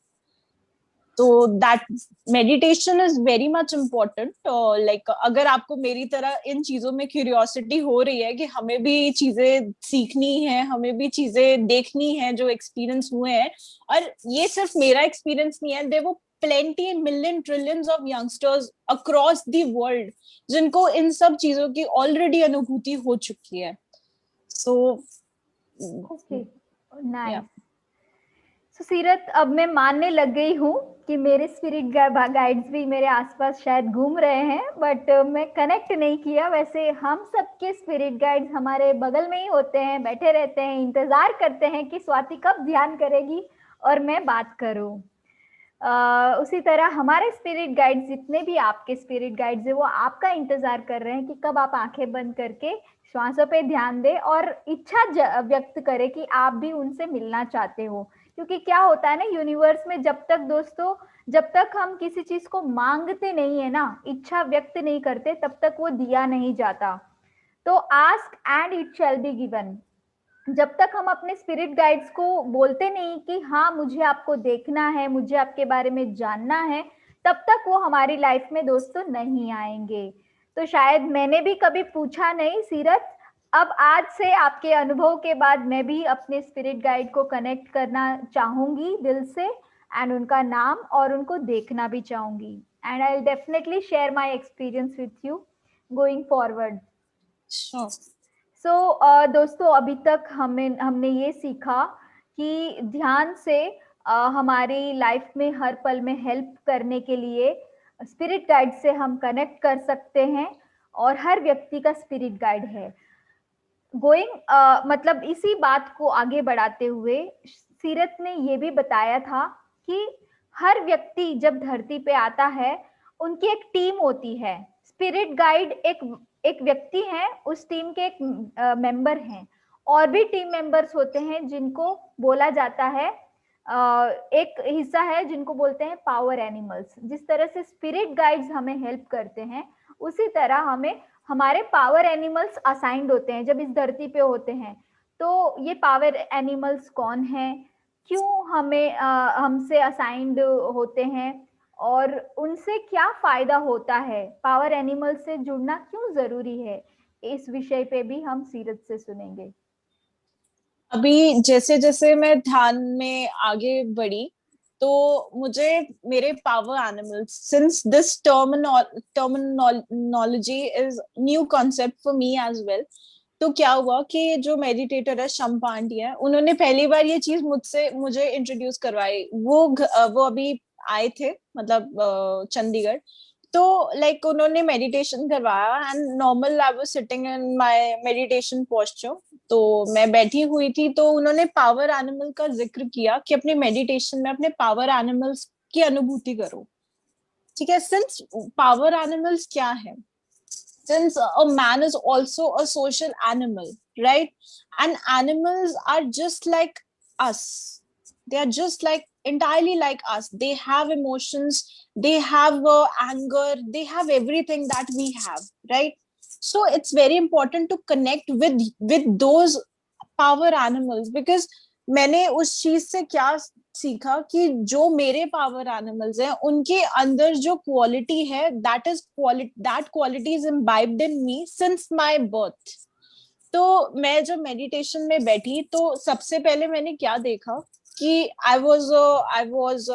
तो that meditation is very much important. Like अगर आपको मेरी तरह इन चीजों में क्यूरियोसिटी हो रही है कि हमें भी चीजें सीखनी है, हमें भी चीजें देखनी है जो एक्सपीरियंस हुए हैं, और ये सिर्फ मेरा एक्सपीरियंस नहीं है, देयर वो plenty million trillions of youngsters across the world जिनको इन सब चीजों की ऑलरेडी अनुभूति हो चुकी है। So okay, nice. या, सो सीरत, अब मैं मानने लग गई हूँ कि मेरे स्पिरिट गाइड्स भी मेरे आसपास शायद घूम रहे हैं, बट मैं कनेक्ट नहीं किया। वैसे हम सबके स्पिरिट गाइड्स हमारे बगल में ही होते हैं, बैठे रहते हैं, इंतज़ार करते हैं कि स्वाति कब ध्यान करेगी और मैं बात करूँ। उसी तरह हमारे स्पिरिट गाइड्स, जितने भी आपके स्पिरिट गाइड्स है, वो आपका इंतजार कर रहे हैं कि कब आप आंखें बंद करके श्वासों पे ध्यान दें और इच्छा व्यक्त करें कि आप भी उनसे मिलना चाहते हो। क्योंकि क्या होता है ना यूनिवर्स में, जब तक दोस्तों, जब तक हम किसी चीज को मांगते नहीं है ना, इच्छा व्यक्त नहीं करते, तब तक वो दिया नहीं जाता। तो ask and it shall be given. जब तक हम अपने स्पिरिट गाइड्स को बोलते नहीं कि हाँ मुझे आपको देखना है, मुझे आपके बारे में जानना है, तब तक वो हमारी लाइफ में दोस्तों नहीं आएंगे। तो शायद मैंने भी कभी पूछा नहीं सीरत, अब आज से आपके अनुभव के बाद मैं भी अपने स्पिरिट गाइड को कनेक्ट करना चाहूंगी दिल से, एंड उनका नाम और उनको देखना भी चाहूंगी, and I will definitely share my experience with you going forward. Sure. दोस्तों अभी तक हमने ये सीखा कि ध्यान से हमारी लाइफ में हर पल में हेल्प करने के लिए स्पिरिट गाइड से हम कनेक्ट कर सकते हैं, और हर व्यक्ति का स्पिरिट गाइड है। मतलब इसी बात को आगे बढ़ाते हुए सीरत ने ये भी बताया था कि हर व्यक्ति जब धरती पे आता है, उनकी एक टीम होती है। स्पिरिट गाइड एक एक व्यक्ति है, उस टीम के एक मेंबर हैं। और भी टीम मेंबर्स होते हैं जिनको बोला जाता है, एक हिस्सा है जिनको बोलते हैं पावर एनिमल्स। जिस तरह से स्पिरिट गाइड्स हमें हेल्प करते हैं, उसी तरह हमें हमारे पावर एनिमल्स असाइंड होते हैं जब इस धरती पे होते हैं। तो ये पावर एनिमल्स कौन है, क्यों हमसे असाइंड होते हैं, और उनसे क्या फायदा होता है, पावर एनिमल से जुड़ना क्यों जरूरी है, इस विषय पे भी हम सीरत से सुनेंगे। अभी जैसे जैसे मैं ध्यान में आगे बढ़ी, तो मुझे मेरे power animals, since this terminology is new concept for me as well, तो क्या हुआ कि जो मेडिटेटर है शम पांडे है, उन्होंने पहली बार ये चीज मुझे इंट्रोड्यूस करवाई। वो अभी आए थे, मतलब चंडीगढ़। तो लाइक उन्होंने मेडिटेशन करवाया, and normal I was sitting in my meditation posture. तो मैं बैठी हुई थी, तो उन्होंने पावर एनिमल का जिक्र किया कि अपने मेडिटेशन में अपने पावर एनिमल्स की अनुभूति करो। ठीक है, सिंस पावर एनिमल्स क्या है, since a man is also a social animal, right? And animals are just like us. They are just like entirely like us. They have emotions, they have anger, they have everything that we have, right? So it's very important to connect with those power animals, because मैंने उस चीज से क्या सीखा कि जो मेरे power animals हैं, उनके अंदर जो क्वालिटी है, that quality is imbibed in me since my birth. तो मैं जब मेडिटेशन में बैठी, तो सबसे पहले मैंने क्या देखा कि आई वॉज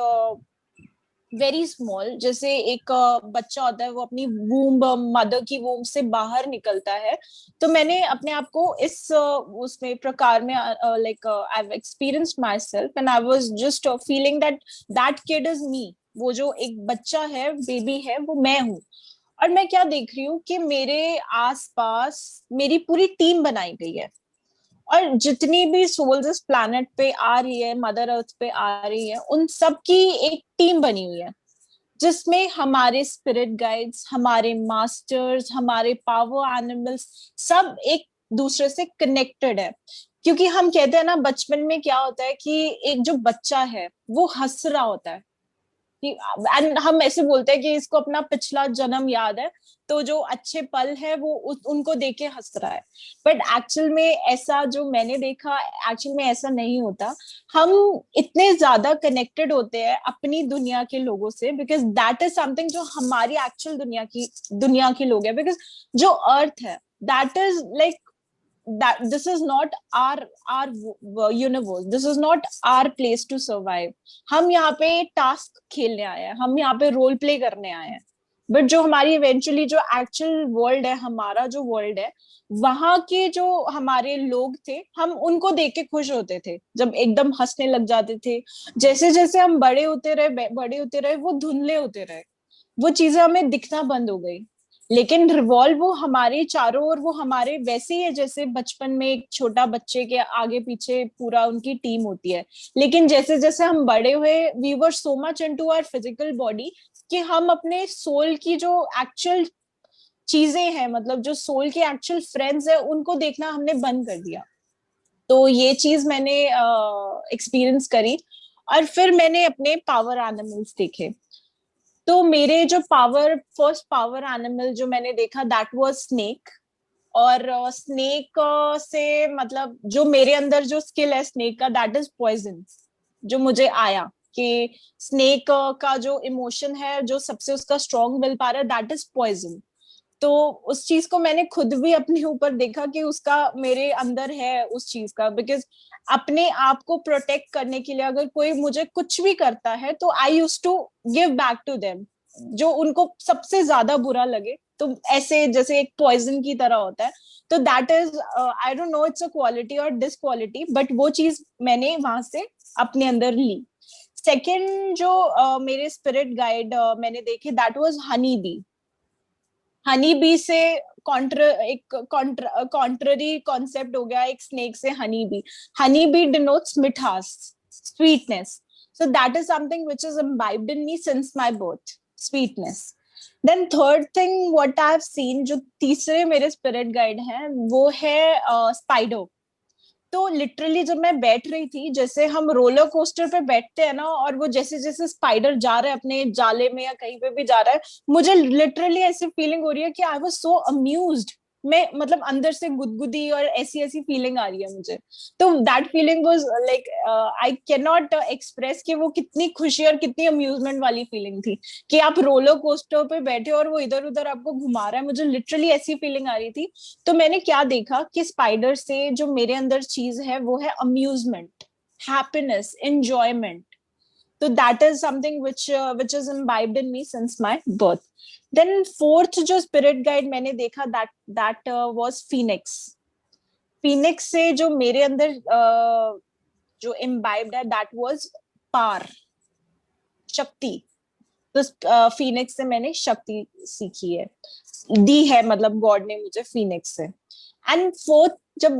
वेरी स्मॉल। जैसे एक बच्चा होता है, वो अपनी वूम्ब, मदर की वूम्ब से बाहर निकलता है। तो मैंने अपने आप को इस उसमें प्रकार में like I have experienced my self, and I was just feeling that that kid is me. वो जो एक बच्चा है, बेबी है, वो मैं हूँ। और मैं क्या देख रही हूँ कि मेरे आसपास मेरी पूरी टीम बनाई गई है, और जितनी भी सोल्स इस प्लैनेट पे आ रही है, मदर अर्थ पे आ रही है, उन सब की एक टीम बनी हुई है, जिसमें हमारे स्पिरिट गाइड्स, हमारे मास्टर्स, हमारे पावर एनिमल्स, सब एक दूसरे से कनेक्टेड है। क्योंकि हम कहते हैं ना, बचपन में क्या होता है कि एक जो बच्चा है वो हंस रहा होता है, एंड हम ऐसे बोलते हैं कि इसको अपना पिछला जन्म याद है, तो जो अच्छे पल है वो उनको देख के हंस रहा है। बट एक्चुअल में ऐसा जो मैंने देखा, एक्चुअल में ऐसा नहीं होता। हम इतने ज्यादा कनेक्टेड होते हैं अपनी दुनिया के लोगों से, बिकॉज दैट इज समथिंग जो हमारी एक्चुअल दुनिया के लोग हैं। बिकॉज जो अर्थ है, that is like that this is not our universe, this is not our place to survive. हम यहाँ पे टास्क खेलने आए हैं, हम यहाँ पे रोल प्ले करने आए हैं। बट जो हमारी इवेंचुअली जो एक्चुअल वर्ल्ड है, हमारा जो वर्ल्ड है, वहां के जो हमारे लोग थे, हम उनको देख के खुश होते थे, जब एकदम हंसने लग जाते थे। जैसे जैसे हम बड़े होते रहे, वो धुंधले होते रहे, वो चीजें हमें दिखना बंद हो गई। लेकिन रिवॉल्व वो हमारे चारों ओर, वो हमारे वैसे ही है जैसे बचपन में एक छोटा बच्चे के आगे पीछे पूरा उनकी टीम होती है। लेकिन जैसे जैसे हम बड़े हुए, we were so much into our physical body कि हम अपने सोल की जो एक्चुअल चीजें हैं, मतलब जो सोल के एक्चुअल फ्रेंड्स है, उनको देखना हमने बंद कर दिया। तो ये चीज मैंने एक्सपीरियंस करी। और फिर मैंने अपने पावर एनिमल्स देखे। तो मेरे जो फर्स्ट पावर एनिमल जो मैंने देखा, दैट वाज स्नेक। और स्नेक से मतलब जो मेरे अंदर जो स्किल है स्नेक का, दैट इज पॉइजन। जो मुझे आया कि स्नेक का जो इमोशन है, जो सबसे उसका स्ट्रॉन्ग विल पावर है, दैट इज पॉइजन। तो उस चीज को मैंने खुद भी अपने ऊपर देखा कि उसका मेरे अंदर है उस चीज का। बिकॉज अपने आप को प्रोटेक्ट करने के लिए अगर कोई मुझे कुछ भी करता है, तो I use to give back to them, जो उनको सबसे ज्यादा बुरा लगे। तो ऐसे जैसे एक पॉइजन की तरह होता है। तो that is, I don't know it's a quality और डिसक्वालिटी, बट वो चीज मैंने वहां से अपने अंदर ली। सेकेंड जो मेरे स्पिरिट गाइड मैंने देखे, that was honey bee. Honey bee से कॉन्ट्ररी कॉन्सेप्ट हो गया एक स्नेक से honey bee. Honey bee denotes मिठास, sweetness. So that is something which is imbibed in me since my birth, sweetness. Then third thing what I have seen, जो तीसरे मेरे spirit guide हैं, वो है spider. तो लिटरली जब मैं बैठ रही थी, जैसे हम रोलर कोस्टर पे बैठते हैं ना, और वो जैसे जैसे स्पाइडर जा रहा है अपने जाले में या कहीं पे भी जा रहा है, मुझे लिटरली ऐसी फीलिंग हो रही है कि आई वाज सो अम्यूज्ड। मैं मतलब अंदर से गुदगुदी और ऐसी ऐसी फीलिंग आ रही है मुझे। तो that feeling was like, I can not express कि वो कितनी खुशी और कितनी अम्यूजमेंट वाली फीलिंग थी कि आप रोलर कोस्टर पे बैठे और वो इधर उधर आपको घुमा रहा है। मुझे लिटरली ऐसी फीलिंग आ रही थी। तो मैंने क्या देखा कि स्पाइडर से जो मेरे अंदर चीज है वो है अम्यूजमेंट, हैप्पीनेस, एंजॉयमेंट। तो that is something which is imbibed in me since my birth. Then fourth जो स्पिरिट गाइड मैंने देखा, दैट वाज फीनिक्स। फीनिक्स से जो मेरे अंदर जो इम्बाइब्ड है, दैट वाज पार, शक्ति। तो फीनिक्स से मैंने शक्ति सीखी है, दी है, मतलब गॉड ने मुझे फीनिक्स से। एंड फोर्थ, जब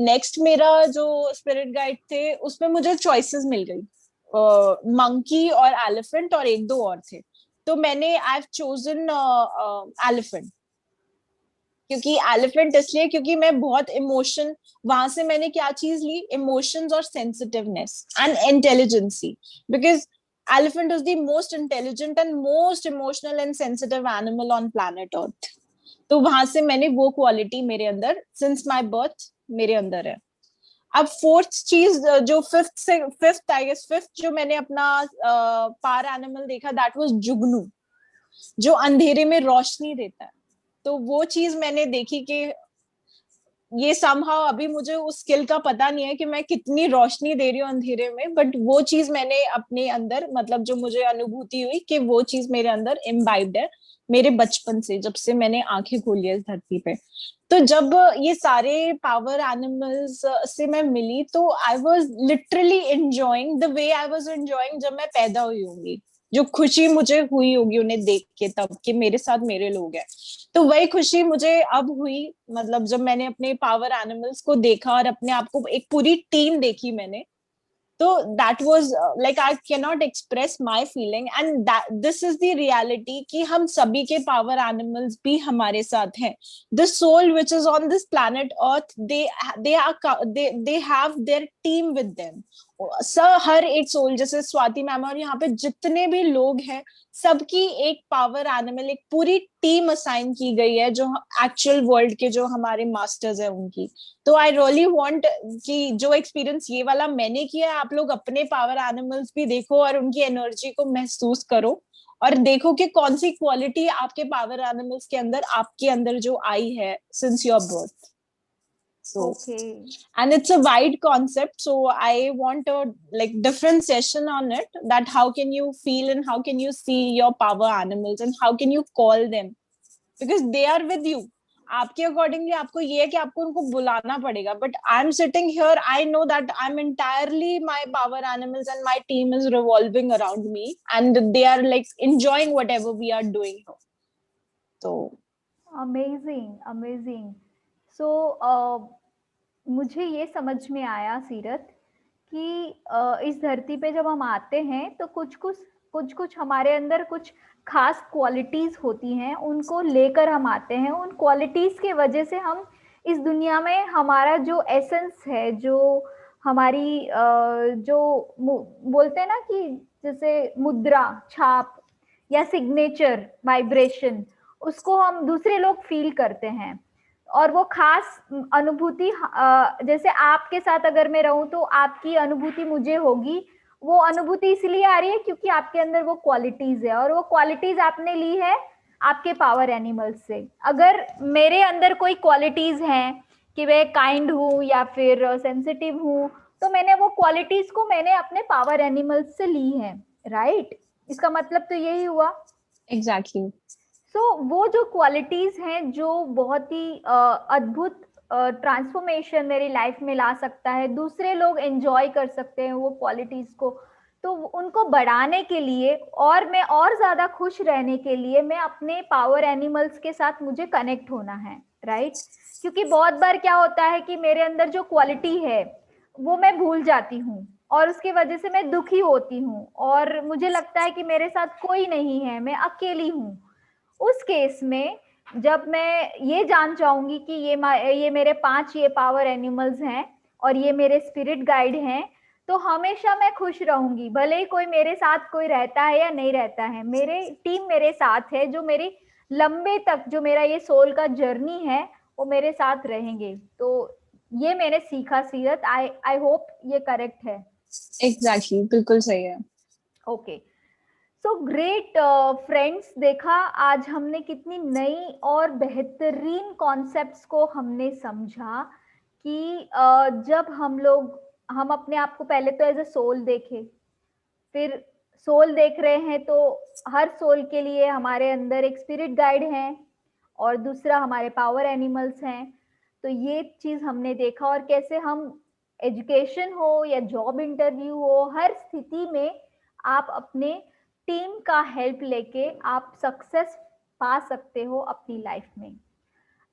नेक्स्ट मेरा जो स्पिरिट गाइड थे, उसमें मुझे चॉइसेस मिल गई, मंकी और एलिफेंट और एक दो और थे। तो मैंने आई हैव चोजन एलिफेंट। क्योंकि एलिफेंट इसलिए क्योंकि मैं बहुत इमोशन, वहां से मैंने क्या चीज ली, इमोशंस और sensitiveness and intelligence. Because elephant is the most intelligent and most emotional and sensitive animal on planet earth. तो वहां से मैंने वो क्वालिटी मेरे अंदर सिंस माय बर्थ मेरे अंदर है। अब फोर्थ चीज, जो फिफ्थ आई गेस, फिफ्थ जो मैंने अपना पार एनिमल देखा, दैट वाज जुगनू, जो अंधेरे में रोशनी देता है। तो वो चीज मैंने देखी कि ये समहाउ, अभी मुझे उस स्किल का पता नहीं है कि मैं कितनी रोशनी दे रही हूँ अंधेरे में, बट वो चीज मैंने अपने अंदर, मतलब जो मुझे अनुभूति हुई कि वो चीज मेरे अंदर इम्बाइब्ड है मेरे बचपन से, जब से मैंने आंखें खोली है इस धरती पे। तो जब ये सारे पावर एनिमल्स से मैं मिली, तो I was literally enjoying the way I was enjoying जब मैं पैदा हुई होंगी। जो खुशी मुझे हुई होगी उन्हें देख के तब, कि मेरे साथ मेरे लोग हैं, तो वही खुशी मुझे अब हुई, मतलब जब मैंने अपने पावर एनिमल्स को देखा और अपने आप को एक पूरी टीम देखी मैंने। तो that was like, I can not express my feeling, and this is the reality कि हम सभी के पावर एनिमल्स भी हमारे साथ हैं। The soul which is on this planet earth, they have their team with them. Sir हर एक सोल, जैसे स्वाति मैम और यहाँ पे जितने भी लोग हैं, सबकी एक पावर एनिमल, एक पूरी टीम असाइन की गई है, जो एक्चुअल वर्ल्ड के जो हमारे मास्टर्स है उनकी। तो आई रियली वांट कि जो एक्सपीरियंस ये वाला मैंने किया है, आप लोग अपने पावर एनिमल्स भी देखो और उनकी एनर्जी को महसूस करो, और देखो कि कौन सी क्वालिटी आपके पावर एनिमल्स के अंदर, आपके अंदर जो आई है since your birth. So, Okay. and it's a wide concept, so I want a like different session on it, that how can you feel and how can you see your power animals and how can you call them, because they are with you. आपके accordingly आपको ये है कि आपको उनको बुलाना पड़ेगा, but I am sitting here, I know that I am entirely my power animals and my team is revolving around me and they are like enjoying whatever we are doing. So amazing, amazing. So मुझे ये समझ में आया सीरत कि इस धरती पे जब हम आते हैं तो कुछ-कुछ हमारे अंदर कुछ खास क्वालिटीज़ होती हैं, उनको लेकर हम आते हैं। उन क्वालिटीज़ की वजह से हम इस दुनिया में हमारा जो एसेंस है, जो हमारी जो मु बोलते हैं ना कि जैसे मुद्रा, छाप या सिग्नेचर, वाइब्रेशन, उसको हम दूसरे लोग फ़ील करते हैं। और वो खास अनुभूति जैसे आपके साथ अगर मैं रहूँ तो आपकी अनुभूति मुझे होगी। वो अनुभूति इसलिए आ रही है क्योंकि आपके अंदर वो क्वालिटीज़ है और वो क्वालिटीज़ आपने ली है आपके पावर एनिमल्स से। अगर मेरे अंदर कोई क्वालिटीज़ हैं कि मैं काइंड हूँ या फिर सेंसिटिव हूँ, तो मैंने अपने पावर एनिमल्स से ली हैं, राइट? इसका मतलब तो यही हुआ। एग्जैक्टली। वो जो क्वालिटीज हैं जो बहुत ही अद्भुत ट्रांसफॉर्मेशन मेरी लाइफ में ला सकता है, दूसरे लोग एंजॉय कर सकते हैं वो क्वालिटीज को, तो उनको बढ़ाने के लिए और मैं और ज्यादा खुश रहने के लिए मैं अपने पावर एनिमल्स के साथ मुझे कनेक्ट होना है, राइट? क्योंकि बहुत बार क्या होता है कि मेरे अंदर जो क्वालिटी है वो मैं भूल जाती हूँ और उसकी वजह से मैं दुखी होती हूँ और मुझे लगता है कि मेरे साथ कोई नहीं है, मैं अकेली हूँ। उस केस में जब मैं ये जान जाऊंगी कि ये मेरे 5 ये पावर एनिमल्स हैं और ये मेरे स्पिरिट गाइड हैं, तो हमेशा मैं खुश रहूंगी, भले ही कोई मेरे साथ कोई रहता है या नहीं रहता है। मेरे टीम मेरे साथ है, जो मेरी लंबे तक जो मेरा ये सोल का जर्नी है वो मेरे साथ रहेंगे। तो ये मैंने सीखा सीरत। आई होप ये करेक्ट है। एग्जैक्टली, बिल्कुल सही है। ओके, सो ग्रेट फ्रेंड्स, देखा आज हमने कितनी नई और बेहतरीन कॉन्सेप्ट्स को हमने समझा कि जब हम अपने आप को पहले तो एज अ सोल देखें, फिर सोल देख रहे हैं तो हर सोल के लिए हमारे अंदर एक स्पिरिट गाइड है और दूसरा हमारे पावर एनिमल्स हैं। तो ये चीज हमने देखा और कैसे हम एजुकेशन हो या जॉब इंटरव्यू हो, हर स्थिति में आप अपने टीम का हेल्प लेके आप सक्सेस पा सकते हो अपनी लाइफ में।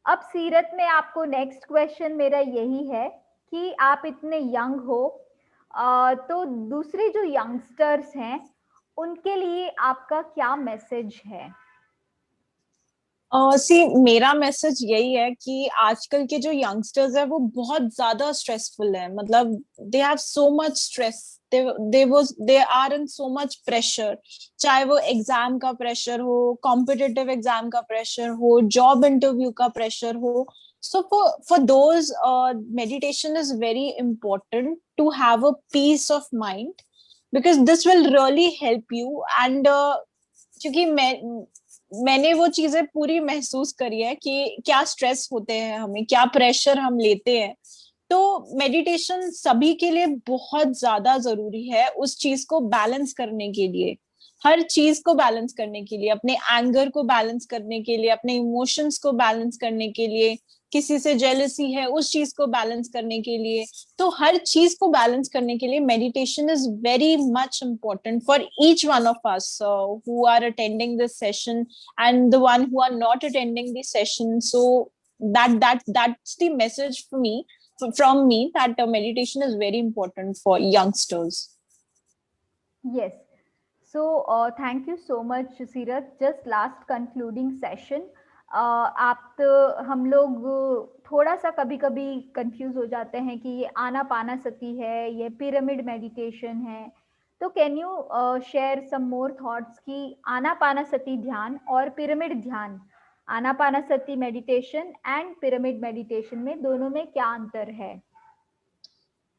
अब सीरत में आपको नेक्स्ट क्वेश्चन मेरा यही है कि आप इतने यंग हो, तो दूसरे जो यंगस्टर्स हैं उनके लिए आपका क्या मैसेज है? सी मेरा मैसेज यही है कि आजकल के जो यंगस्टर्स है वो बहुत ज्यादा स्ट्रेसफुल है। मतलब they have so much stress, they are in so much pressure. चाहे वो एग्जाम का प्रेशर हो, कॉम्पिटिटिव एग्जाम का प्रेशर हो, जॉब इंटरव्यू का प्रेशर हो। So for those meditation is very important to have a peace of mind, because this will really help you. And क्योंकि मैंने वो चीजें पूरी महसूस करी है कि क्या स्ट्रेस होते हैं हमें, क्या प्रेशर हम लेते हैं। तो मेडिटेशन सभी के लिए बहुत ज्यादा जरूरी है उस चीज को बैलेंस करने के लिए, हर चीज को बैलेंस करने के लिए, अपने एंगर को बैलेंस करने के लिए, अपने इमोशंस को बैलेंस करने के लिए, किसी से जेलसी है उस चीज को बैलेंस करने के लिए। तो हर चीज को बैलेंस करने के लिए meditation is very much important for each one of us who are attending this session and the one who are not attending the session. So that's the message for me, from me, that meditation is very important for youngsters. Yes. So thank you so much सीरत। Just last concluding session, आप तो हम लोग थोड़ा सा कभी कभी confuse हो जाते हैं कि ये आनापानासती है, ये पिरामिड मेडिटेशन है। तो can you share some more thoughts कि आनापानासती ध्यान और पिरामिड ध्यान, Anapanasati meditation and pyramid meditation में दोनों में क्या अंतर है?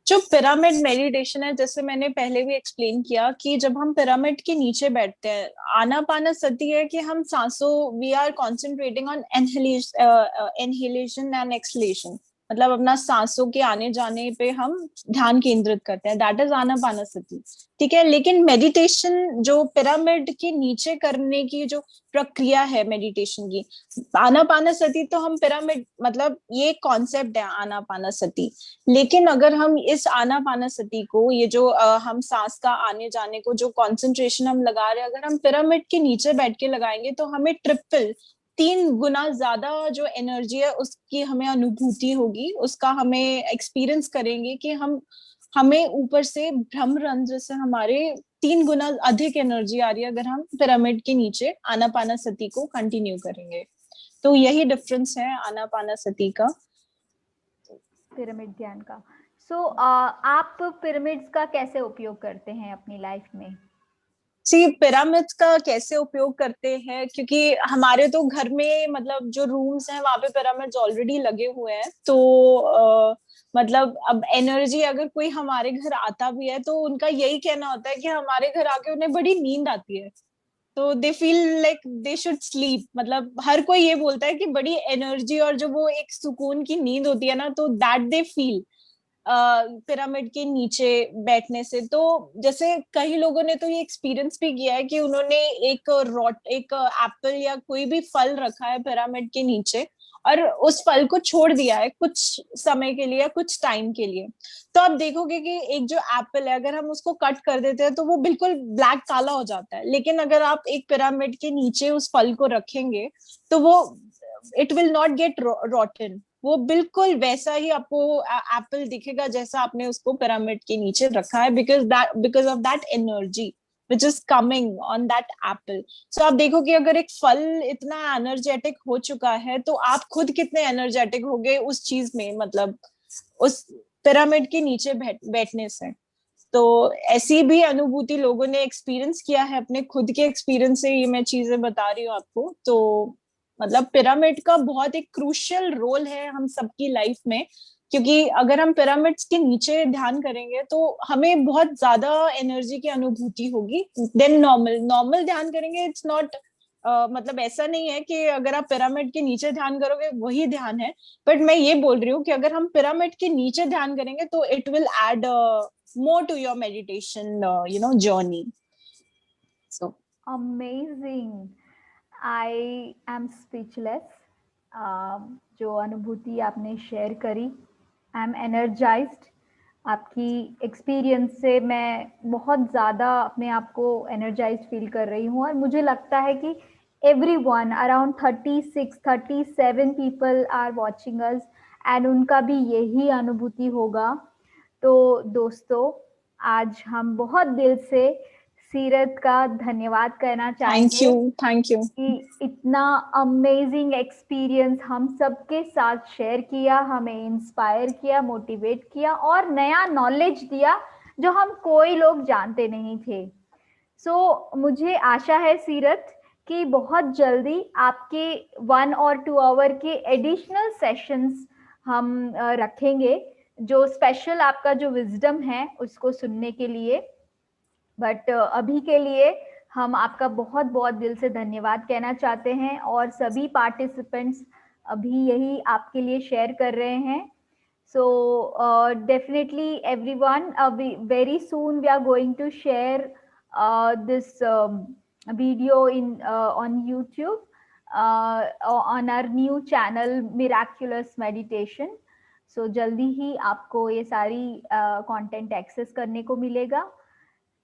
जो पिरामिड मेडिटेशन है, जैसे मैंने पहले भी एक्सप्लेन किया, कि जब हम पिरामिड के नीचे बैठते हैं, आनापानासती है कि हम सांसों, we are concentrating on inhalation and exhalation. मतलब अपना सांसों के आने जाने पे हम ध्यान केंद्रित करते हैं, दैट इज आनापानासती। ठीक है, लेकिन मेडिटेशन जो पिरामिड के नीचे करने की जो प्रक्रिया है मेडिटेशन की, आनापानासती तो हम पिरामिड, मतलब ये कॉन्सेप्ट है आनापानासती। लेकिन अगर हम इस आनापानासती को, ये जो हम सांस का आने जाने को जो कंसंट्रेशन हम लगा रहे हैं, अगर हम पिरामिड के नीचे बैठ के लगाएंगे तो हमें ट्रिपल 3 गुना ज्यादा जो एनर्जी है उसकी हमें अनुभूति होगी, उसका हमें एक्सपीरियंस करेंगे कि हमें ऊपर से ब्रह्मरंध्र से हमारे 3 गुना अधिक एनर्जी आ रही है अगर हम पिरामिड के नीचे आनापानासती को कंटिन्यू करेंगे। तो यही डिफरेंस है आनापानासती का, पिरामिड ध्यान का। आप पिरामिड्स का कैसे उपयोग करते हैं अपनी लाइफ में? सी पिरामिड्स का कैसे उपयोग करते हैं, क्योंकि हमारे तो घर में मतलब जो रूम्स हैं वहां पे पिरामिड्स ऑलरेडी लगे हुए हैं, तो मतलब अब एनर्जी अगर कोई हमारे घर आता भी है तो उनका यही कहना होता है कि हमारे घर आके उन्हें बड़ी नींद आती है, तो they feel like they should sleep. मतलब हर कोई ये बोलता है कि बड़ी एनर्जी और जो वो एक सुकून की नींद होती है ना, तो दैट दे फील पिरामिड के नीचे बैठने से। तो जैसे कई लोगों ने तो ये एक्सपीरियंस भी किया है कि उन्होंने एक एप्पल या कोई भी फल रखा है पिरामिड के नीचे और उस फल को छोड़ दिया है कुछ समय के लिए, कुछ टाइम के लिए। तो आप देखोगे कि एक जो एप्पल है अगर हम उसको कट कर देते हैं तो वो बिल्कुल ब्लैक काला हो जाता है, लेकिन अगर आप एक पिरामिड के नीचे उस फल को रखेंगे तो वो इट विल नॉट गेट रॉटन, वो बिल्कुल वैसा ही आपको एप्पल दिखेगा जैसा आपने उसको पिरामिड के नीचे रखा है, because of that energy which is coming on that apple. So आप देखो कि अगर एक फल इतना एनर्जेटिक हो चुका है तो आप खुद कितने एनर्जेटिक हो गए उस चीज में, मतलब उस पिरामिड के नीचे बैठने से। तो ऐसी भी अनुभूति लोगों ने एक्सपीरियंस किया है, अपने खुद के एक्सपीरियंस से ये मैं चीजें बता रही हूँ आपको। तो मतलब पिरामिड का बहुत एक क्रूशियल रोल है हम सबकी लाइफ में, क्योंकि अगर हम पिरामिड्स के नीचे ध्यान करेंगे तो हमें बहुत ज्यादा एनर्जी की अनुभूति होगी देन नॉर्मल ध्यान करेंगे। इट्स नॉट मतलब ऐसा नहीं है कि अगर आप पिरामिड के नीचे ध्यान करोगे वही ध्यान है, बट मैं ये बोल रही हूँ कि अगर हम पिरामिड के नीचे ध्यान करेंगे तो it will add more to your meditation journey. So amazing, I am speechless. जो अनुभूति आपने शेयर करी, आई एम एनर्जाइज्ड। आपकी एक्सपीरियंस से मैं बहुत ज़्यादा अपने आप को एनर्जाइज्ड फील कर रही हूँ, और मुझे लगता है कि everyone around 36-37 people are watching us and उनका भी यही अनुभूति होगा। तो दोस्तों, आज हम बहुत दिल से सीरत का धन्यवाद करना चाहेंगे थैंक यू कि इतना अमेजिंग एक्सपीरियंस हम सबके साथ शेयर किया, हमें इंस्पायर किया, मोटिवेट किया और नया नॉलेज दिया जो हम कोई लोग जानते नहीं थे। मुझे आशा है सीरत कि बहुत जल्दी आपके 1 और 2 आवर के एडिशनल सेशंस हम रखेंगे, जो स्पेशल आपका जो विजडम है उसको सुनने के लिए। बट अभी के लिए हम आपका बहुत बहुत दिल से धन्यवाद कहना चाहते हैं, और सभी पार्टिसिपेंट्स अभी यही आपके लिए शेयर कर रहे हैं। So definitely everyone, very soon we are going to share this video on YouTube on our new channel Miraculous Meditation. So जल्दी ही आपको ये सारी कंटेंट एक्सेस करने को मिलेगा।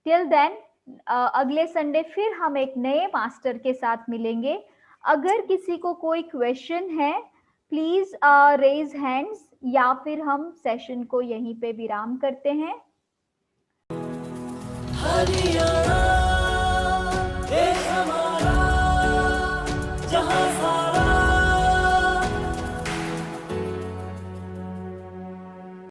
टिल देन अगले संडे फिर हम एक नए मास्टर के साथ मिलेंगे। अगर किसी को कोई क्वेश्चन है प्लीज रेज हैंड्स, या फिर हम सेशन को यहीं पे विराम करते हैं।